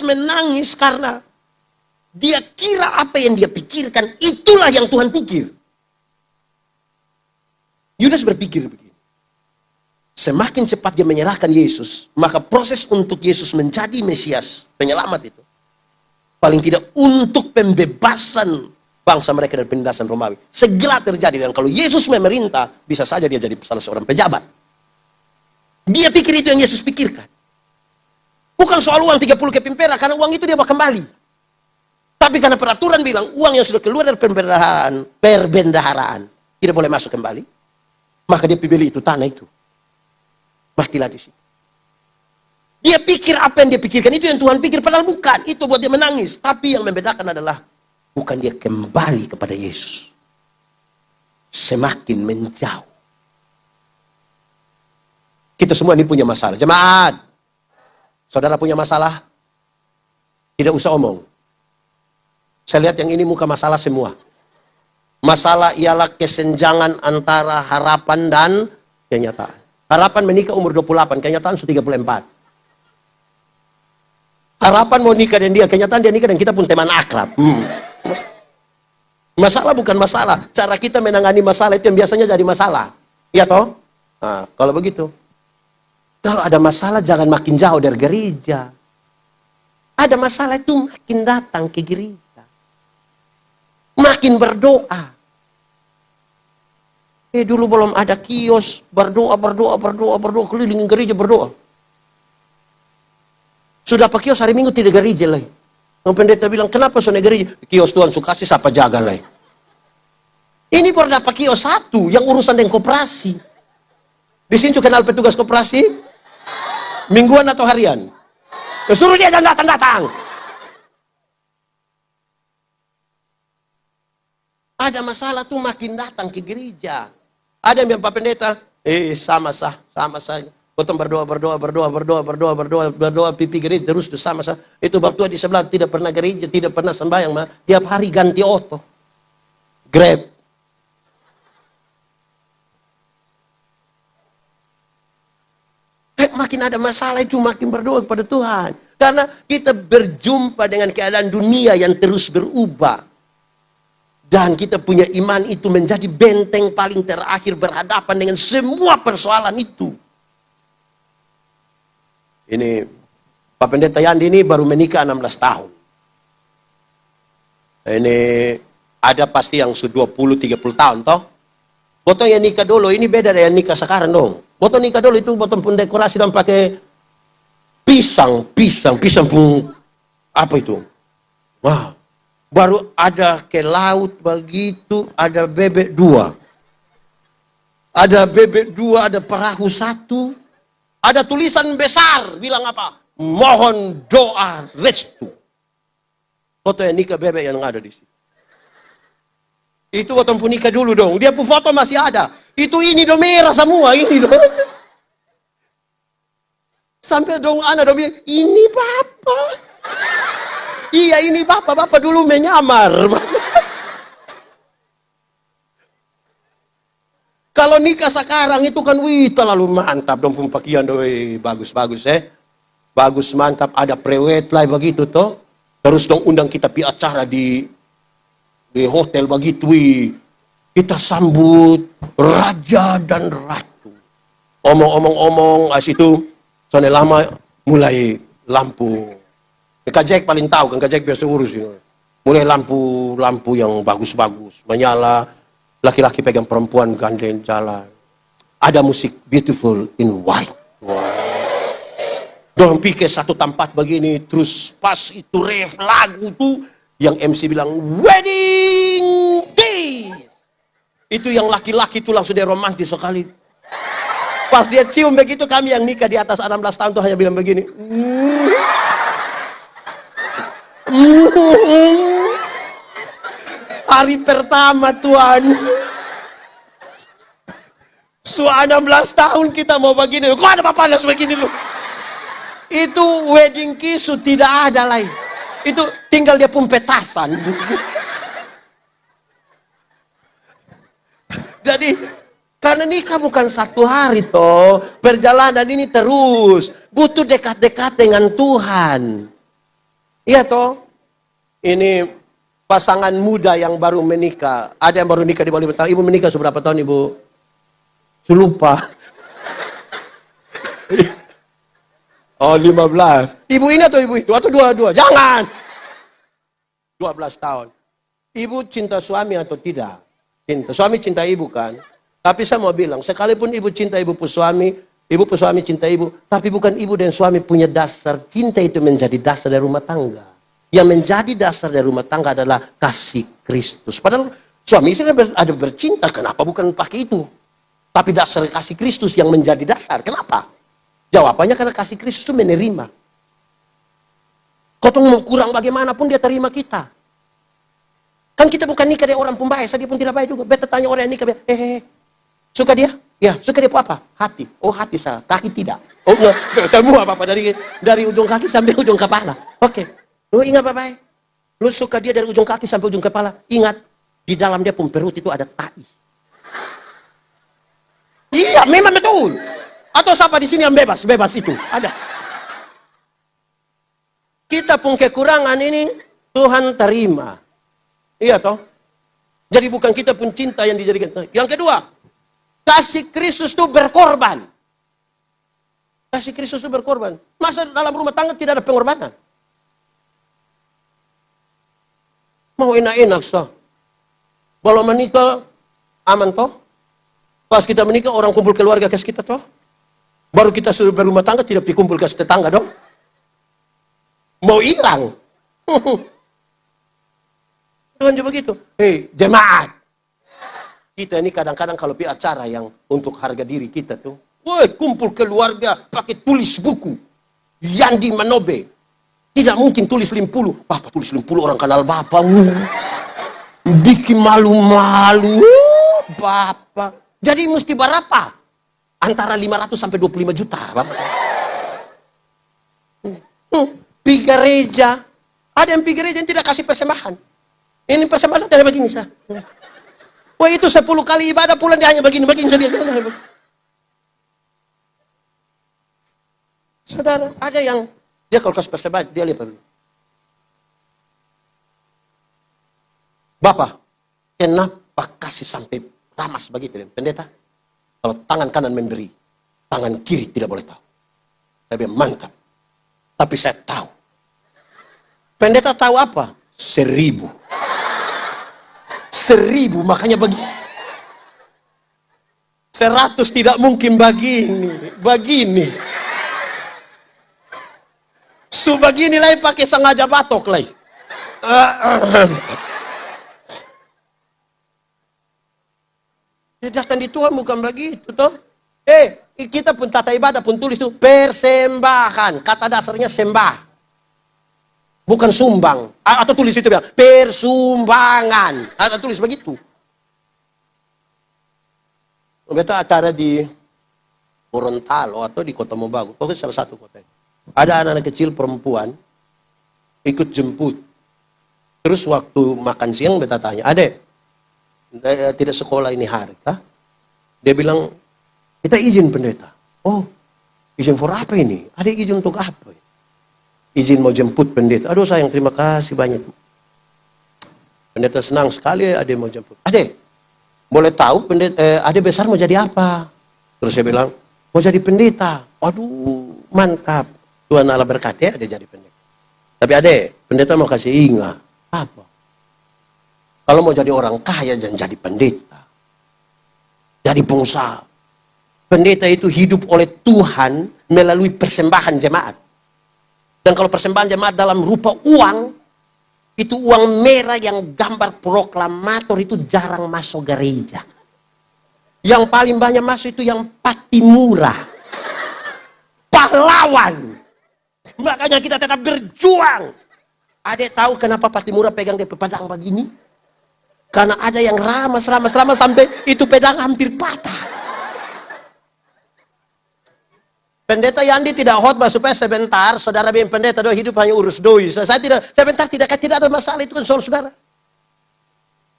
menangis karena dia kira apa yang dia pikirkan itulah yang Tuhan pikir. Yudas berpikir begini. Semakin cepat dia menyerahkan Yesus, maka proses untuk Yesus menjadi Mesias, penyelamat itu, paling tidak untuk pembebasan bangsa mereka dari penindasan Romawi, segera terjadi. Dan kalau Yesus memerintah, bisa saja dia jadi salah seorang pejabat. Dia pikir itu yang Yesus pikirkan. Bukan soal uang 30 keping perak, karena uang itu dia bawa kembali. Tapi karena peraturan bilang, uang yang sudah keluar dari perbendaharaan tidak boleh masuk kembali. Maka dia pilih itu, tanah itu. Matilah di situ. Dia pikir apa yang dia pikirkan, itu yang Tuhan pikir. Padahal bukan, itu buat dia menangis. Tapi yang membedakan adalah, bukan dia kembali kepada Yesus. Semakin menjauh. Kita semua ini punya masalah. Jemaat, saudara punya masalah? Tidak usah omong. Saya lihat yang ini muka masalah semua. Masalah ialah kesenjangan antara harapan dan kenyataan. Harapan menikah umur 28, kenyataan sudah 34. Harapan mau nikah dan dia, kenyataan dia nikah dan kita pun teman akrab. Masalah bukan masalah. Cara kita menangani masalah itu yang biasanya jadi masalah. Iya toh? Nah, kalau begitu. Kalau ada masalah jangan makin jauh dari gereja. Ada masalah itu makin datang ke gereja. Makin berdoa. Dulu belum ada kios, berdoa, kelilingin gereja berdoa. Sudah pakai kios hari Minggu tidak gereja lagi. Pendeta bilang, kenapa soalnya gereja? Kios Tuhan suka kasih siapa jaga lagi. Ini baru dapat kios satu, yang urusan dengan koperasi. Di sini kenal petugas koperasi? Mingguan atau harian? Suruh dia datang. Ada masalah tuh makin datang ke gereja. Ada yang bilang, Pak Pendeta, sama saja. Potong berdoa, pipi gereja terus tuh sama saja. Itu waktu di sebelah tidak pernah gereja, tidak pernah sembahyang, tiap hari ganti oto. Grab. Makin ada masalah itu makin berdoa kepada Tuhan. Karena kita berjumpa dengan keadaan dunia yang terus berubah. Dan kita punya iman itu menjadi benteng paling terakhir berhadapan dengan semua persoalan itu. Ini Pak Pendeta Yandi ini baru menikah 16 tahun. Ini ada pasti yang sudah 20-30 tahun toh. Botong yang nikah dulu ini beda dari yang nikah sekarang dong. Botong nikah dulu itu botong pun dekorasi dan pakai pisang pun apa itu? Wah. Baru ada ke laut begitu, ada bebek 2. Ada bebek 2, ada perahu 1. Ada tulisan besar, bilang apa? Mohon doa restu. Foto yang nikah bebek yang ada di situ. Itu waktu pun nikah dulu dong. Dia pun foto masih ada. Itu ini dong merah semua, ini dong. Sampai dong anak dong, ini Bapak. Iya ini bapak dulu menyamar. Kalau nikah sekarang itu kan terlalu mantap dong pakaian dong bagus-bagus bagus mantap ada prewed lah begitu toh. Terus dong undang kita pi acara di hotel begitu kita sambut raja dan ratu. Omong itu soalnya lama mulai lampu. Kak Jack paling tahu kan, Kak Jack biasa urus ini. Mulai lampu yang bagus-bagus menyala, laki-laki pegang perempuan gandeng jalan. Ada musik Beautiful in White. Wow. Dorang pikir satu tempat begini, terus pas itu ref lagu tuh, yang MC bilang, wedding day. Itu yang laki-laki tuh langsung dia romantis sekali. Pas dia cium begitu, kami yang nikah di atas 16 tahun tuh hanya bilang begini. Hari pertama Tuhan. 16 tahun kita mau begini. Kok ada panas begini lu? Itu wedding kiss tidak ada lain. Itu tinggal dia pun petasan. Jadi karena nikah bukan satu hari toh. Perjalanan ini terus. Butuh dekat-dekat dengan Tuhan. Iya toh. Ini pasangan muda yang baru menikah. Ada yang baru nikah di bawah 5 tahun. Ibu menikah seberapa tahun ibu? Lupa. Oh 15. Ibu ini atau ibu itu? Atau dua-dua? Jangan. 12 tahun. Ibu cinta suami atau tidak? Cinta. Suami cinta ibu kan? Tapi saya mau bilang, sekalipun ibu cinta ibu pun suami cinta ibu, tapi bukan ibu dan suami punya dasar cinta itu menjadi dasar dari rumah tangga. Yang menjadi dasar dari rumah tangga adalah kasih Kristus. Padahal suami istri ada bercinta, kenapa bukan pakai itu? Tapi dasar kasih Kristus yang menjadi dasar. Kenapa? Jawabannya karena kasih Kristus itu menerima. Kau mau kurang bagaimanapun dia terima kita. Kan kita bukan nikah dari orang pembaik, dia pun tidak baik juga. Beta tanya orang yang nikah, suka dia? Ya, suka dia apa? Hati. Oh, hati saya. Kaki tidak. Oh, enggak. Semua apa dari ujung kaki sampai ujung kepala. Oke. Lu ingat bapak? Lu suka dia dari ujung kaki sampai ujung kepala. Ingat, di dalam dia pun perut itu ada tai. Iya, memang betul. Atau siapa di sini yang bebas itu? Ada. Kita pun kekurangan ini Tuhan terima. Iya toh? Jadi bukan kita pun cinta yang dijadikan. Yang kedua, kasih Kristus itu berkorban. Kasih Kristus itu berkorban. Masa dalam rumah tangga tidak ada pengorbanan? Mau enak-enak sah. Kalau menikah aman toh? Pas kita menikah orang kumpul keluarga ke kita toh? Baru kita sudah berumah tangga tidak dikumpul ke tetangga dong? Mau hilang? Tuhan juga begitu. Hei, jemaat. Kita ini kadang-kadang kalau pergi acara yang untuk harga diri kita tuh. Woi, kumpul keluarga pakai tulis buku. Yandi Manobe. Tidak mungkin tulis 50. Bapak tulis 50 orang kenal Bapak. Bikin malu-malu. Bapak. Jadi mesti berapa? Antara 500 sampai 25 juta. Bapak. Pergi gereja. Ada yang pergi gereja yang tidak kasih persembahan. Ini persembahan tidak begini sah. Wah itu 10 kali ibadah pulang dia hanya begini saja. Saudara, ada yang dia kalau kasih persembahan dia lihat begini. Bapak, kenapa kasih sampai ramas begitu pendeta? Kalau tangan kanan memberi, tangan kiri tidak boleh tahu. Tapi mantap. Tapi saya tahu. Pendeta tahu apa? 1000. 1000 makanya bagi 100 tidak mungkin begini begini lain pakai sengaja batok lain datang di Tuhan bukan begitu toh. Kita pun tata ibadah pun tulis tuh persembahan, kata dasarnya sembah. Bukan sumbang. Atau tulis itu bilang, persumbangan. Atau tulis begitu. Beta acara di Gorontalo atau di Kota Mobagu. Pokoknya salah satu kota. Ada anak-anak kecil perempuan ikut jemput. Terus waktu makan siang beta tanya, adek, tidak sekolah ini hari kah? Dia bilang, kita izin pendeta. Oh, izin for apa ini? Ada izin untuk apa? Izin mau jemput pendeta. Aduh sayang, terima kasih banyak. Pendeta senang sekali ada mau jemput. Adek, boleh tahu pendeta, adek besar mau jadi apa? Terus saya bilang, mau jadi pendeta. Aduh, mantap. Tuhan Allah berkati adek jadi pendeta. Tapi adek, pendeta mau kasih ingat. Apa? Kalau mau jadi orang kaya jangan jadi pendeta. Jadi pengusaha. Pendeta itu hidup oleh Tuhan melalui persembahan jemaat. Dan kalau persembahan jemaat dalam rupa uang, itu uang merah yang gambar proklamator itu jarang masuk gereja. Yang paling banyak masuk itu yang Patimura. Pahlawan. Makanya kita tetap berjuang. Adek tahu kenapa Patimura pegang dia pedang begini? Karena ada yang ramas sampai itu pedang hampir patah. Pendeta Yandi tidak khotbah supaya sebentar saudara bilang pendeta doa hidup hanya urus doi. Saya tidak sebentar tidak ada masalah itu kan saudara.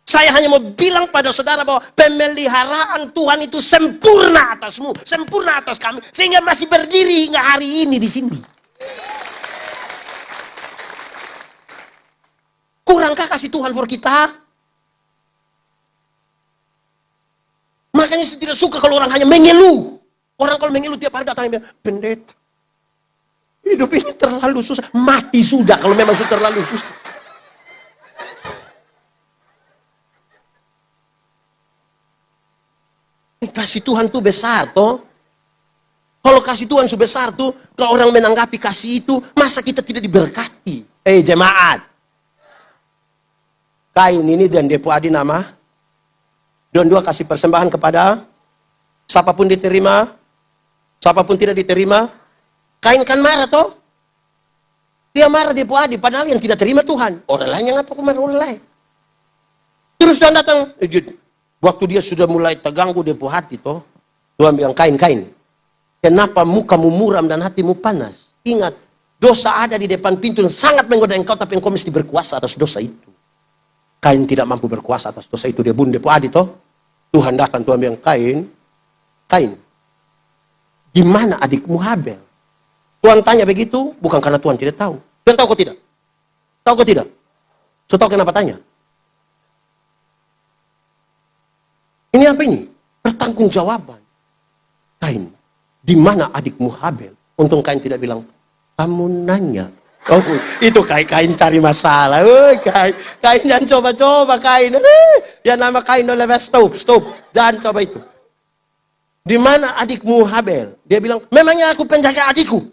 Saya hanya mau bilang pada saudara bahwa pemeliharaan Tuhan itu sempurna atasmu, sempurna atas kami, sehingga masih berdiri hingga hari ini di sini. Kurangkah kasih Tuhan for kita? Makanya saya tidak suka kalau orang hanya mengeluh. Orang kalau mengeluh tiap hari datang dan bilang, pendeta, hidup ini terlalu susah. Mati sudah kalau memang sudah terlalu susah. Kasih Tuhan tuh besar toh. Kalau kasih Tuhan sebesar tuh, kalau orang menanggapi kasih itu, masa kita tidak diberkati? Jemaat. Kain ini dan Depo Adi nama. Dan dua kasih persembahan kepada siapapun diterima, siapapun tidak diterima. Kain kan marah toh. Dia marah Depo Adi, padahal yang tidak terima Tuhan. Orang lain yang apa marah orang lain. Terus dan datang, waktu dia sudah mulai terganggu Depo hati toh. Tuhan bilang kain. Kenapa mukamu muram dan hatimu panas? Ingat, dosa ada di depan pintu yang sangat menggoda engkau, tapi engkau mesti berkuasa atas dosa itu. Kain tidak mampu berkuasa atas dosa itu. Dia bunuh Depo Adi toh. Tuhan datang, Tuhan bilang, Kain, di mana adikmu Habel? Tuhan tanya begitu, bukan karena Tuhan tidak tahu. Tuhan tahu kok tidak? Tahu kok tidak? So tahu kenapa tanya? Ini apa ini? Pertanggungjawaban. Kain, di mana adikmu Habel? Untung Kain tidak bilang, kamu nanya. Oh, itu Kain cari masalah. Kain jangan coba-coba Kain. Ya nama Kain oleh stop. Jangan coba itu. Di mana adikmu Habel? Dia bilang, memangnya aku penjaga adikku?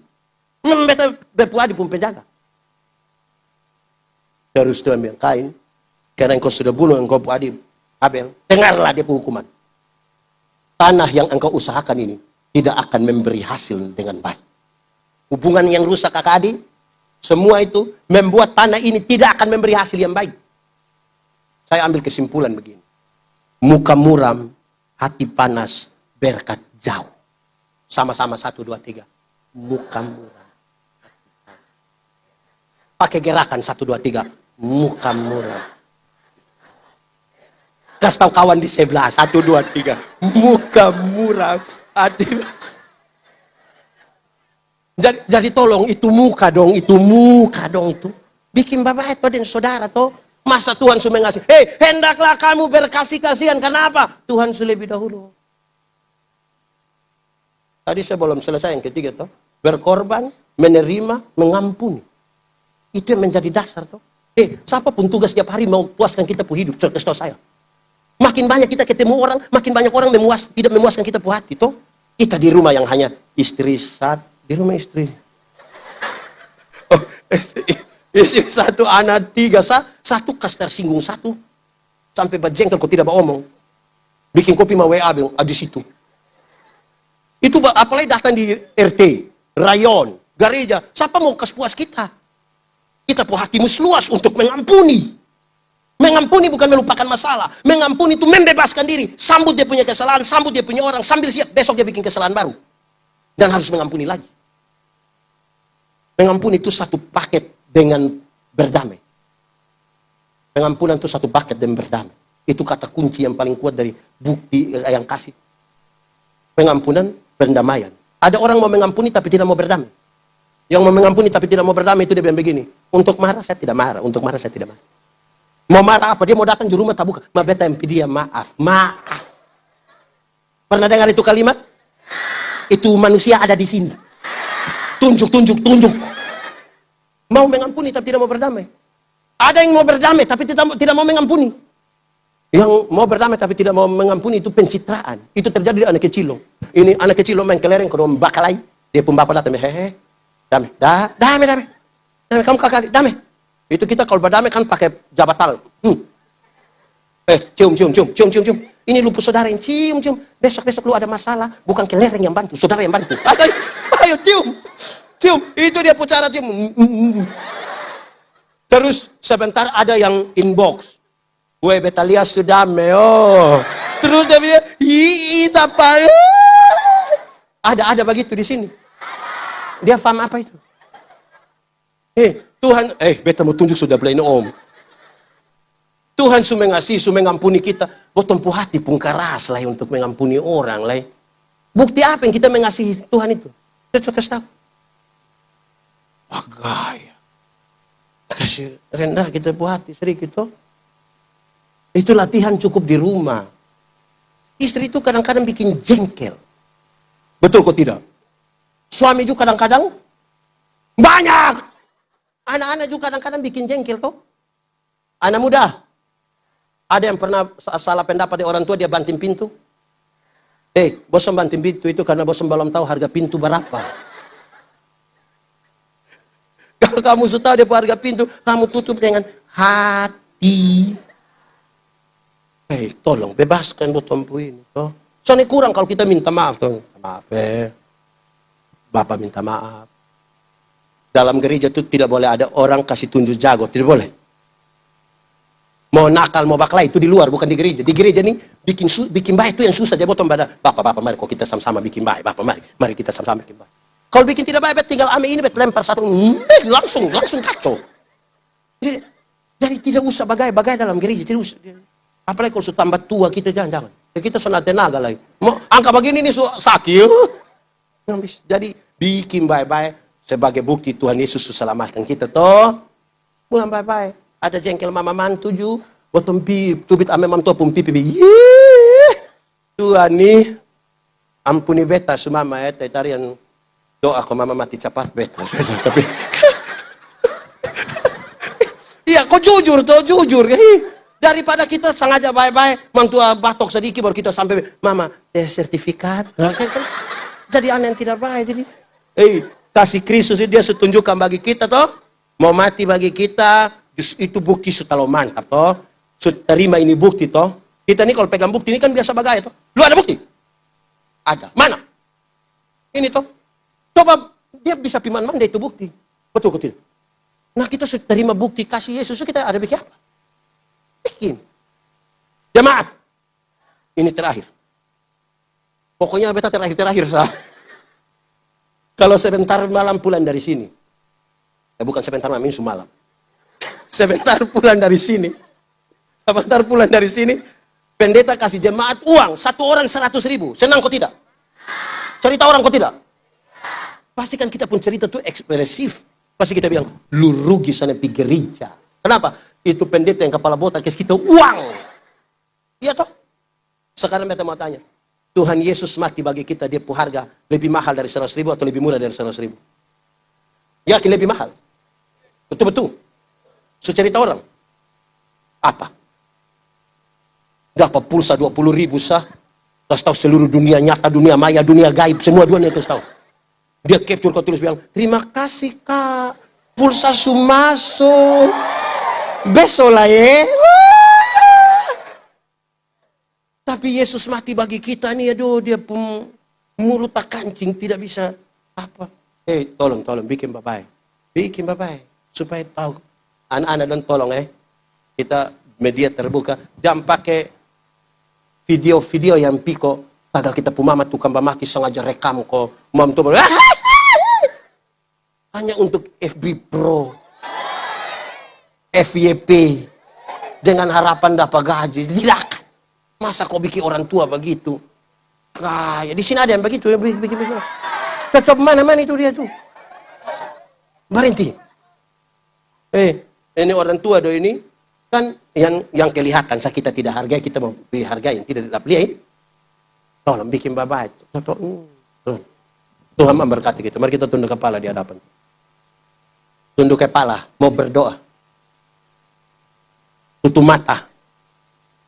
Beta Depo Adi pun penjaga. Terus Tuhan bilang, Kain, karena engkau sudah bunuh engkau adik Habel, dengarlah dia hukuman. Tanah yang engkau usahakan ini tidak akan memberi hasil dengan baik. Hubungan yang rusak kakak adik, semua itu membuat tanah ini tidak akan memberi hasil yang baik. Saya ambil kesimpulan begini. Muka muram, hati panas, berkat jauh. Sama-sama 1, 2, 3. Muka muram. Pakai gerakan 1, 2, 3. Muka muram. Kasih tahu kawan di sebelah 1, 2, 3. Muka muram, hati. Jadi tolong itu muka dong itu. Bikin bapak itu dan saudara toh. Masa Tuhan sudah ngasih. Hendaklah kamu berkasih-kasihan. Kenapa? Tuhan sudah lebih dahulu. Tadi saya belum selesai yang ketiga toh. Berkorban, menerima, mengampuni. Itu yang menjadi dasar toh. Siapapun tugas setiap hari mau puaskan kita pu hidup. Kasih tahu saya. Makin banyak kita ketemu orang, makin banyak orang tidak memuaskan kita pu hati toh. Kita di rumah yang hanya istri di rumah istri. Istri 1, anak 3, 1 kas tersinggung 1. Sampai bajengkel kau tidak mau omong. Bikin kopi mau WA bilang, di situ. Itu apalagi datang di RT, rayon, gereja. Siapa mau kas puas kita? Kita pu hatimu luas untuk mengampuni. Mengampuni bukan melupakan masalah. Mengampuni itu membebaskan diri. Sambut dia punya kesalahan, sambut dia punya orang, sambil siap besok dia bikin kesalahan baru. Dan harus mengampuni lagi. Mengampuni itu satu paket dengan berdamai. Pengampunan itu satu paket dengan berdamai. Itu kata kunci yang paling kuat dari bukti yang kasih. Pengampunan, pendamaian. Ada orang mau mengampuni tapi tidak mau berdamai. Yang mau mengampuni tapi tidak mau berdamai itu dia bilang begini. Untuk marah saya tidak marah, untuk marah saya tidak marah. Mau marah apa? Dia mau datang di rumah tak buka. Beta MP dia maaf. Pernah dengar itu kalimat? Itu manusia ada di sini. Tunjuk. Mau mengampuni tapi tidak mau berdamai. Ada yang mau berdamai tapi tidak mau mengampuni. Yang mau berdamai tapi tidak mau mengampuni itu pencitraan. Itu terjadi di anak kecil. Ini anak kecil main kelereng kalau membakalai. Dia pun bapak datang, damai. kamu kakak, damai. Itu kita kalau berdamai kan pakai jabat tangan. Cium. Ini lupus saudara yang cium. Besok lu ada masalah, bukan kelereng yang bantu, saudara yang bantu. Ayo cium. Itu dia pucara cium. Terus sebentar ada yang inbox. Gue betalia sudah meo. Terus dia bilang, apa? Ada begitu di sini. Dia paham apa itu? Tuhan, beta mau tunjuk sudah belain om. Tuhan sudah ngasih, sudah mengampuni kita. Botong pu hati pun keras lah untuk mengampuni orang lah. Bukti apa yang kita mengasihi Tuhan itu? Kita kasih tahu. Bagai. Kasih rendah kita pu hati sedikit toh. Itu latihan cukup di rumah. Istri itu kadang-kadang bikin jengkel. Betul kok tidak? Suami juga kadang-kadang banyak. Anak-anak juga kadang-kadang bikin jengkel toh. Anak muda. Ada yang pernah salah pendapat dari orang tua, dia banting pintu. Bosan banting pintu itu karena bosan belum tahu harga pintu berapa. Kalau kamu sudah tahu dia harga pintu, kamu tutup dengan hati. Tolong bebaskan botompu ini. Toh. Soalnya kurang kalau kita minta maaf. Toh. Maaf Bapak minta maaf. Dalam gereja itu tidak boleh ada orang kasih tunjuk jago. Tidak boleh. Mau nakal, mau baklai itu di luar, bukan di gereja. Di gereja nih bikin baik itu yang susah. Dia bottom pada Bapak, mari kok kita sama-sama bikin baik. Bapak, mari kita sama-sama bikin baik. Kalau bikin tidak baik, tinggal ame ini lempar satu, langsung kacau. Jadi tidak usah bagai dalam gereja, tidak usah. Apalagi kalau sudah tambah tua kita jangan. Kita sudah tenaga lagi. Mau angka begini ini sakit. Jadi bikin baik-baik sebagai bukti Tuhan Yesus selamatkan kita toh. Bukan baik-baik. Ada jengkel mama mantu ju, bottom tubit ame mantu pun pipi. Tuhan nih ampuni beta sumama tarian doa ko mama mati cepat beta. Tapi iya, kok jujur. Daripada kita sengaja baik-baik, mantua batok sedikit baru kita sampai mama sertifikat. Kan, jadi aneh yang tidak baik. Jadi, kasih Kristus dia setunjukkan bagi kita toh, mau mati bagi kita. Itu bukti sudah mantap toh. Terima ini bukti toh. Kita ini kalau pegang bukti ini kan biasa bagai toh. Lu ada bukti? Ada. Mana? Ini toh. Coba dia bisa piman manda itu bukti. Betul kok tidak? Nah kita sudah terima bukti kasih Yesus, kita ada bikin apa? Bikin. Jemaat. Ini terakhir. Pokoknya beta terakhir sah. Kalau sebentar malam pulang dari sini. Bukan sebentar malam, ini semalam. Sebentar pulang dari sini. Pendeta kasih jemaat uang. 1 orang 100.000. Senang kok tidak? Cerita orang kok tidak? Pasti kan kita pun cerita tuh ekspresif. Pasti kita bilang, lu rugi sana pergi gereja. Kenapa? Itu pendeta yang kepala botak kasih kita uang. Iya toh? Sekarang kita mau tanya. Tuhan Yesus mati bagi kita, dia punya harga lebih mahal dari 100.000 atau lebih murah dari 100.000? Yakin lebih mahal? Betul-betul. Secerita orang. Apa? Dapat pulsa 20.000 sah. Kasih tahu seluruh dunia nyata, dunia maya, dunia gaib. Semua dunia kasih tahu. Dia capture kau tulis bilang, terima kasih kak. Pulsa sumaso. Besok lah ya. Tapi Yesus mati bagi kita nih. Aduh dia pun mulut tak kancing. Tidak bisa apa. Tolong bikin bapak. Bikin bapak. Supaya tahu. Anak-anak dan tolong kita media terbuka, jangan pakai video-video yang piko, tagal kita pumama tukang bamaki sengaja rekam kok, mam tuh hanya untuk FB Pro, FYP, dengan harapan dapat gaji, tidak. Masa kok bikin orang tua begitu? Kayak di sini ada yang begitu, bikin. Cocok mana-mana itu dia tuh. Berhenti. Ini orang tua do ini kan yang kelihatan kita tidak hargai, kita mau dihargai, tidak beli. Tolong bikin baik. Tuhan memberkati kita. Mari kita tunduk kepala di hadapan. Tunduk kepala, mau berdoa. Tutup mata.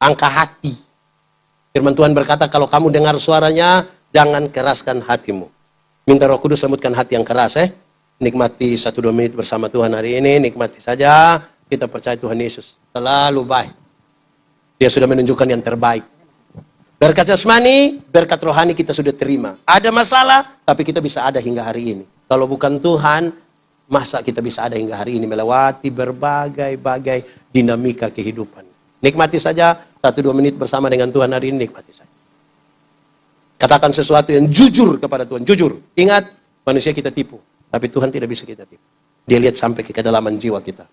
Angkat hati. Firman Tuhan berkata, kalau kamu dengar suaranya, jangan keraskan hatimu. Minta Roh Kudus lembutkan hati yang keras, Nikmati 1-2 menit bersama Tuhan hari ini. Nikmati saja. Kita percaya Tuhan Yesus selalu baik. Dia sudah menunjukkan yang terbaik. Berkat jasmani, berkat rohani kita sudah terima. Ada masalah, tapi kita bisa ada hingga hari ini. Kalau bukan Tuhan, masa kita bisa ada hingga hari ini melewati berbagai-bagai dinamika kehidupan. Nikmati saja 1-2 menit bersama dengan Tuhan hari ini, nikmati saja. Katakan sesuatu yang jujur kepada Tuhan, jujur. Ingat, manusia kita tipu, tapi Tuhan tidak bisa kita tipu. Dia lihat sampai ke kedalaman jiwa kita.